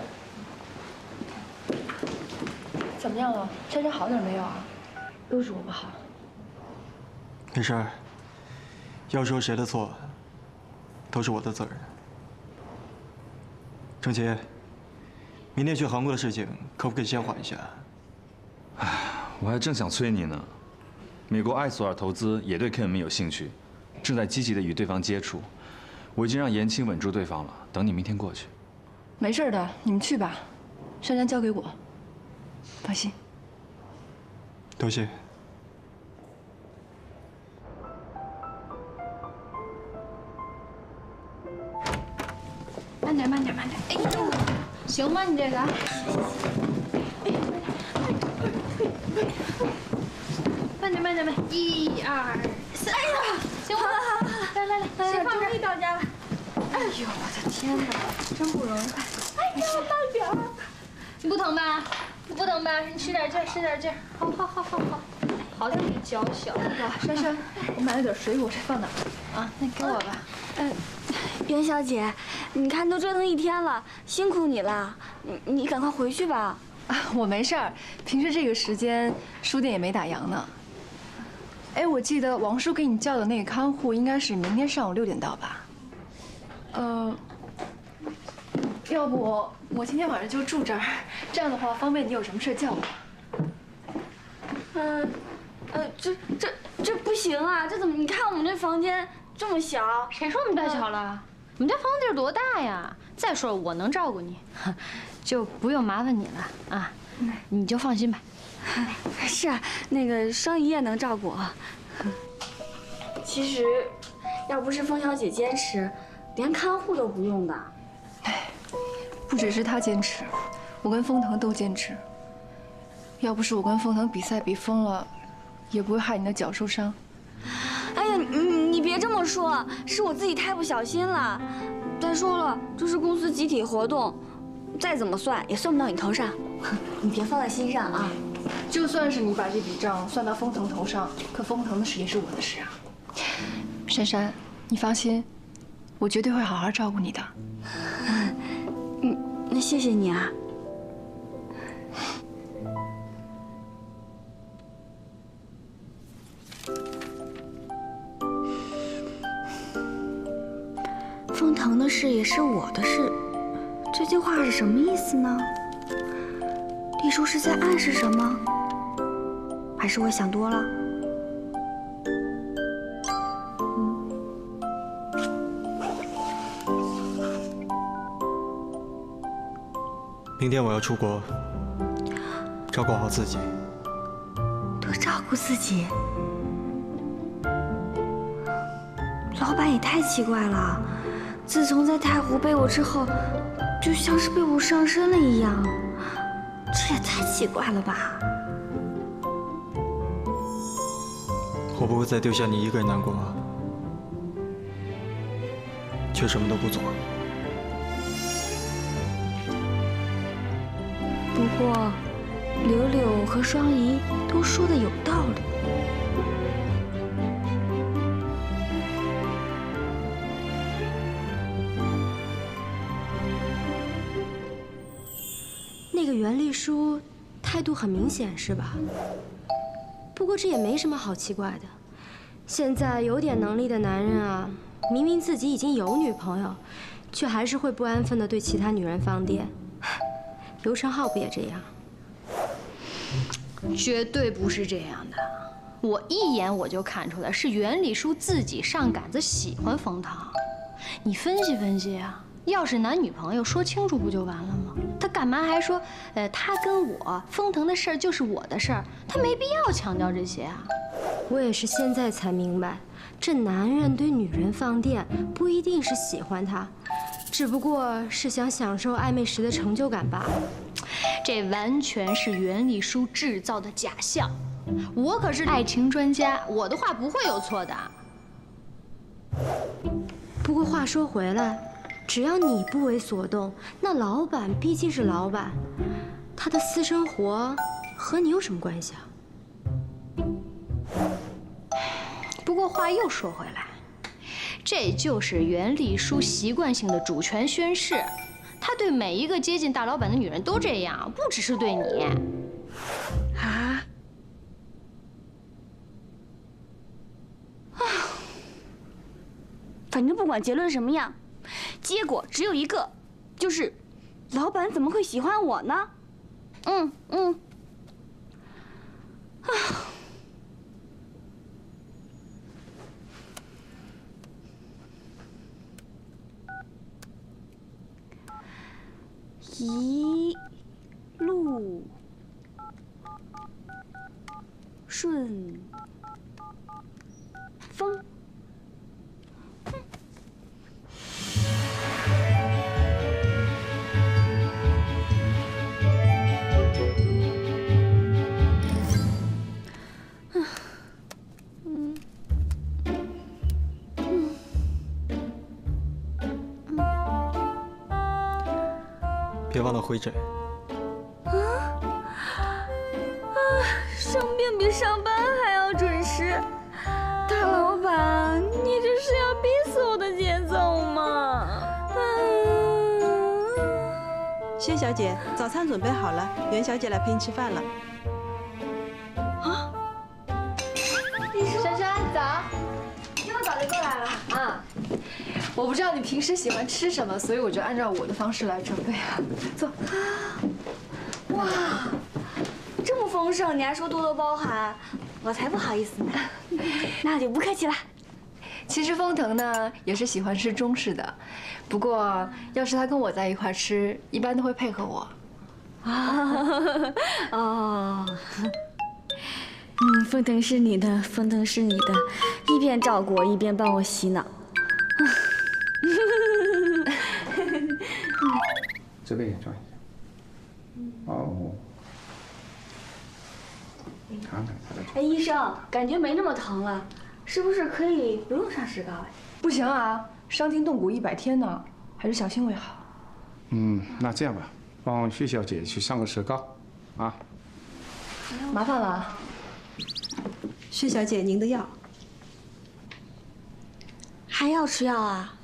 怎么样了？珊珊好点没有啊？都是我不好。没事儿，要说谁的错，都是我的责任。郑琪，明天去韩国的事情可不可以先缓一下？我还正想催你呢。美国艾索尔投资也对 KM 有兴趣，正在积极的与对方接触。我已经让严青稳住对方了，等你明天过去。没事的，你们去吧，珊珊交给我，放心。多谢。慢点。哎呦，行吗？你这个？慢点，1、2、3。哎呀，行了，来，先放这儿。到家了。哎呦，我的天哪，真不容易。哎呀，慢点。你不疼吧？你使点劲，好。好像你脚小。珊珊，我买了点水果，放哪儿？啊，那给我吧。袁小姐，你看都折腾一天了，辛苦你了，你赶快回去吧。我没事儿，平时这个时间书店也没打烊呢。哎，我记得王叔给你叫的那个看护应该是明天上午6点到吧？要不我今天晚上就住这儿，这样的话方便你有什么事叫我。这不行啊！这怎么？你看我们这房间这么小。谁说我们太小了？我们家房子地儿多大呀？再说我能照顾你，就不用麻烦你了啊，你就放心吧。是啊，那个双姨也能照顾我。其实，要不是风小姐坚持，连看护都不用的。不只是她坚持，我跟风腾都坚持。要不是我跟风腾比赛比疯了，也不会害你的脚受伤。哎呀，你别这么说，是我自己太不小心了。再说了，这是公司集体活动，再怎么算也算不到你头上，你别放在心上啊。就算是你把这笔账算到风腾头上，可风腾的事也是我的事啊。珊珊，你放心，我绝对会好好照顾你的。那谢谢你啊。风腾的事也是我的事，这句话是什么意思呢？丽叔是在暗示什么？还是我想多了？明天我要出国，照顾好自己。多照顾自己。老板也太奇怪了，自从在太湖背我之后，就像是被我上身了一样，这也太奇怪了吧？我不会再丢下你一个人难过，却什么都不做。不过，柳柳和双姨都说的有道理。那个袁丽书态度很明显，是吧？不过这也没什么好奇怪的。现在有点能力的男人啊，明明自己已经有女朋友，却还是会不安分地对其他女人放电。刘成浩不也这样？绝对不是这样的，我一眼我就看出来是袁丽书自己上杆子喜欢冯唐。你分析分析啊，要是男女朋友说清楚不就完了吗？他干嘛还说，他跟我风腾的事儿就是我的事儿？他没必要强调这些啊。我也是现在才明白，这男人对女人放电不一定是喜欢她，只不过是想享受暧昧时的成就感罢了。这完全是袁丽书制造的假象。我可是爱情专家，我的话不会有错的。不过话说回来，只要你不为所动，那老板毕竟是老板，他的私生活和你有什么关系啊？不过话又说回来，这就是袁丽书习惯性的主权宣誓，他对每一个接近大老板的女人都这样，不只是对你。啊？反正不管结论什么样，结果只有一个，就是老板怎么会喜欢我呢？一路顺风。别忘了回诊。生病比上班还要准时，大老板，你这是要逼死我的节奏吗？谢小姐，早餐准备好了，袁小姐来陪你吃饭了。啊！珊珊，早！你这么早就过来了啊？我不知道你平时喜欢吃什么，所以我就按照我的方式来准备啊。坐。哇，这么丰盛，你还说多多包涵，我才不好意思呢。那就不客气了。其实风腾呢也是喜欢吃中式的，不过要是他跟我在一块吃，一般都会配合我。哦，风腾是你的，风腾是你的，一边照顾我，一边帮我洗脑。这边也转一下。哦。看看他的。哎，医生，感觉没那么疼了，是不是可以不用上石膏？哎，不行啊，伤筋动骨100天呢，还是小心为好。那这样吧，帮薛小姐去上个石膏，啊。麻烦了。薛小姐，您的药。还要吃药啊？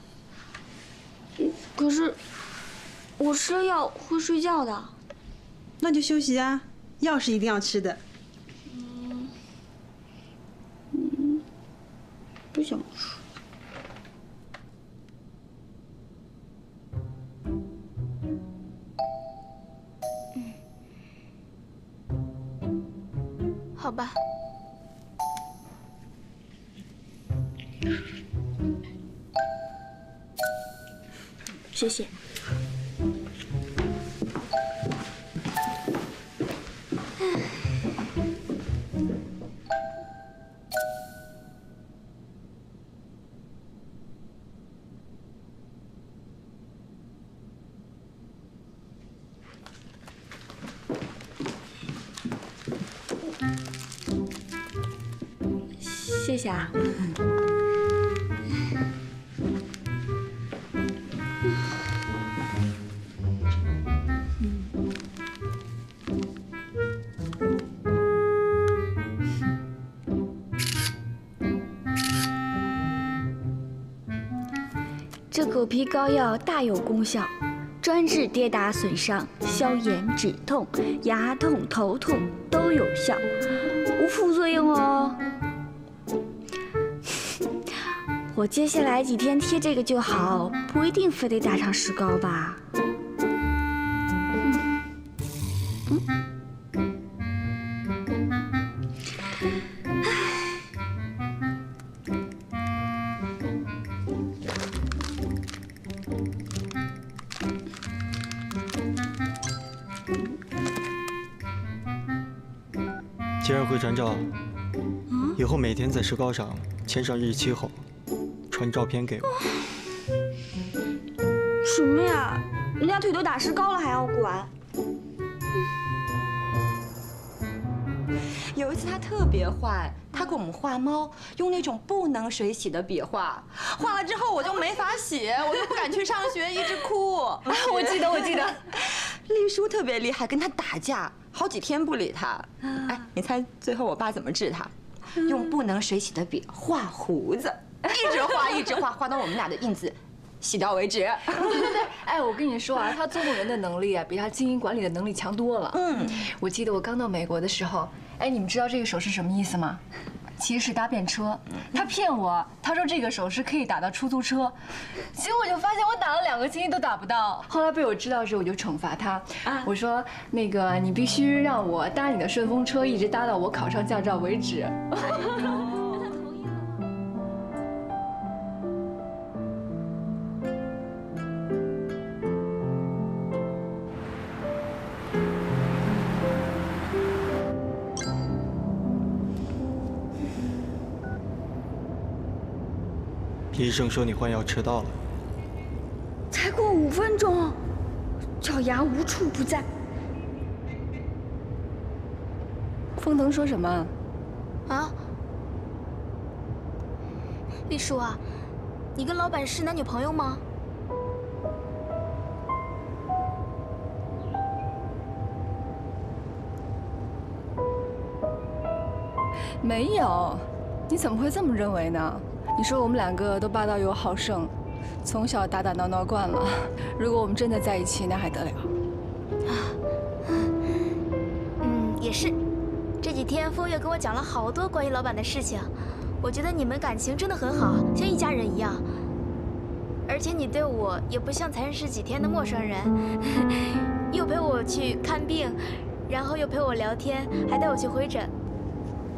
可是我吃了药会睡觉的。那就休息啊，药是一定要吃的。不想吃。好吧。谢谢。谢谢啊。这狗皮膏药大有功效，专治跌打损伤、消炎止痛、牙痛、头痛都有效，无副作用哦。我接下来几天贴这个就好，不一定非得打上石膏吧。既然会传照，以后每天在石膏上签上日期后，传照片给我。什么呀？人家腿都打石膏了还要管？有一次他特别坏，他给我们画猫，用那种不能水洗的笔画，画了之后我就没法写，我就不敢去上学，一直哭。我记得。丽叔特别厉害，跟他打架，好几天不理他。哎，你猜最后我爸怎么治他？用不能水洗的笔画胡子，一直画，画到我们俩的印子洗掉为止。对，哎，我跟你说啊，他做梦人的能力啊，比他经营管理的能力强多了。我记得我刚到美国的时候，哎，你们知道这个手势什么意思吗？其实是搭便车，他骗我，他说这个手势可以打到出租车，结果我就发现我打了2个星期都打不到。后来被我知道之后，我就惩罚他，我说那个你必须让我搭你的顺风车，一直搭到我考上驾照为止。医生说你换药迟到了。才过5分钟，脚牙无处不在。风腾说什么？啊？丽叔啊，你跟老板是男女朋友吗？没有，你怎么会这么认为呢？你说我们2个都霸道又好胜，从小打打闹闹惯了。如果我们真的在一起，那还得了？也是。这几天风月跟我讲了好多关于老板的事情，我觉得你们感情真的很好，像一家人一样。而且你对我也不像才认识几天的陌生人，又陪我去看病，然后又陪我聊天，还带我去会诊。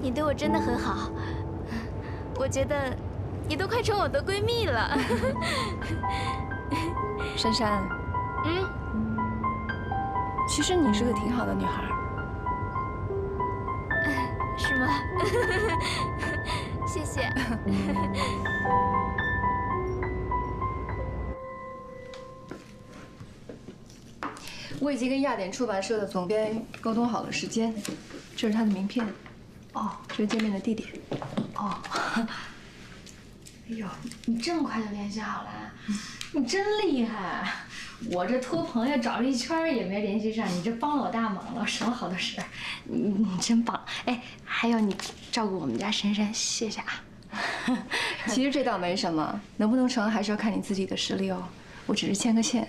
你对我真的很好，我觉得你都快成我的闺蜜了。珊珊，其实你是个挺好的女孩。是吗？谢谢。我已经跟亚典出版社的总编沟通好了时间，这是他的名片。哦，这是见面的地点。哦。哎呦，你这么快就联系好了？你真厉害！我这托朋友找了一圈也没联系上，你这帮了我大忙了，省了好多事儿。你真棒！哎，还有你照顾我们家珊珊，谢谢啊。其实这倒没什么，能不能成还是要看你自己的实力哦。我只是牵个线，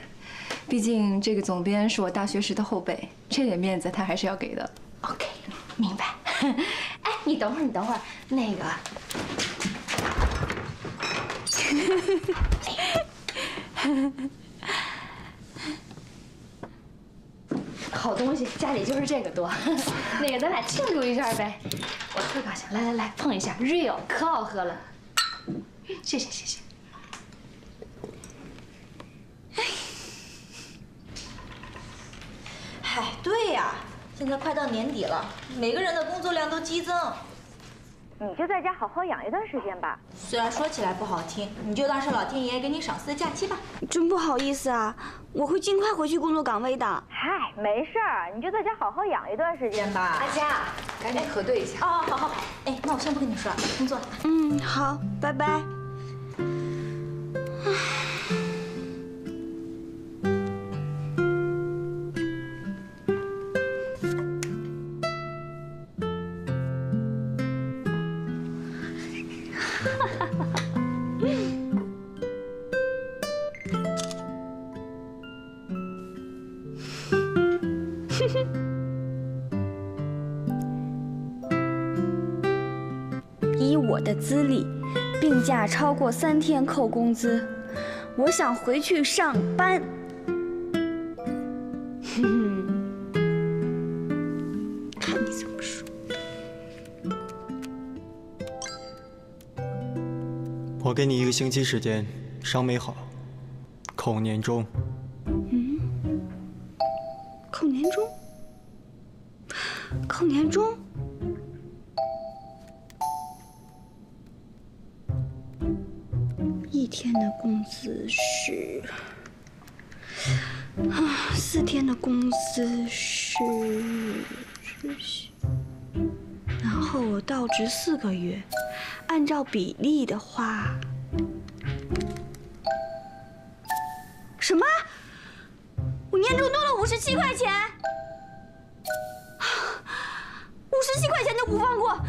毕竟这个总编是我大学时的后辈，这点面子他还是要给的。OK， 明白。哎，你等会儿，那个。好东西，家里就是这个多。那个，咱俩庆祝一下呗！我特高兴，来，碰一下 ，real 可好喝了。谢谢。嗨，对呀，现在快到年底了，每个人的工作量都激增。你就在家好好养一段时间吧。虽然说起来不好听，你就当是老天爷给你赏赐的假期吧。真不好意思啊，我会尽快回去工作岗位的。嗨，没事儿，你就在家好好养一段时间吧。阿佳，赶紧核对一下。哦，好。哎，那我先不跟你说了，工作。好，拜拜。以我的资历，病假超过3天扣工资。我想回去上班。看你怎么说。我给你1个星期时间，伤没好，扣年终。扣年终？扣年终？1天的工资是，4天的工资是，然后我到职4个月，按照比例的话，什么？我年终多了57块钱，57块钱就不放过。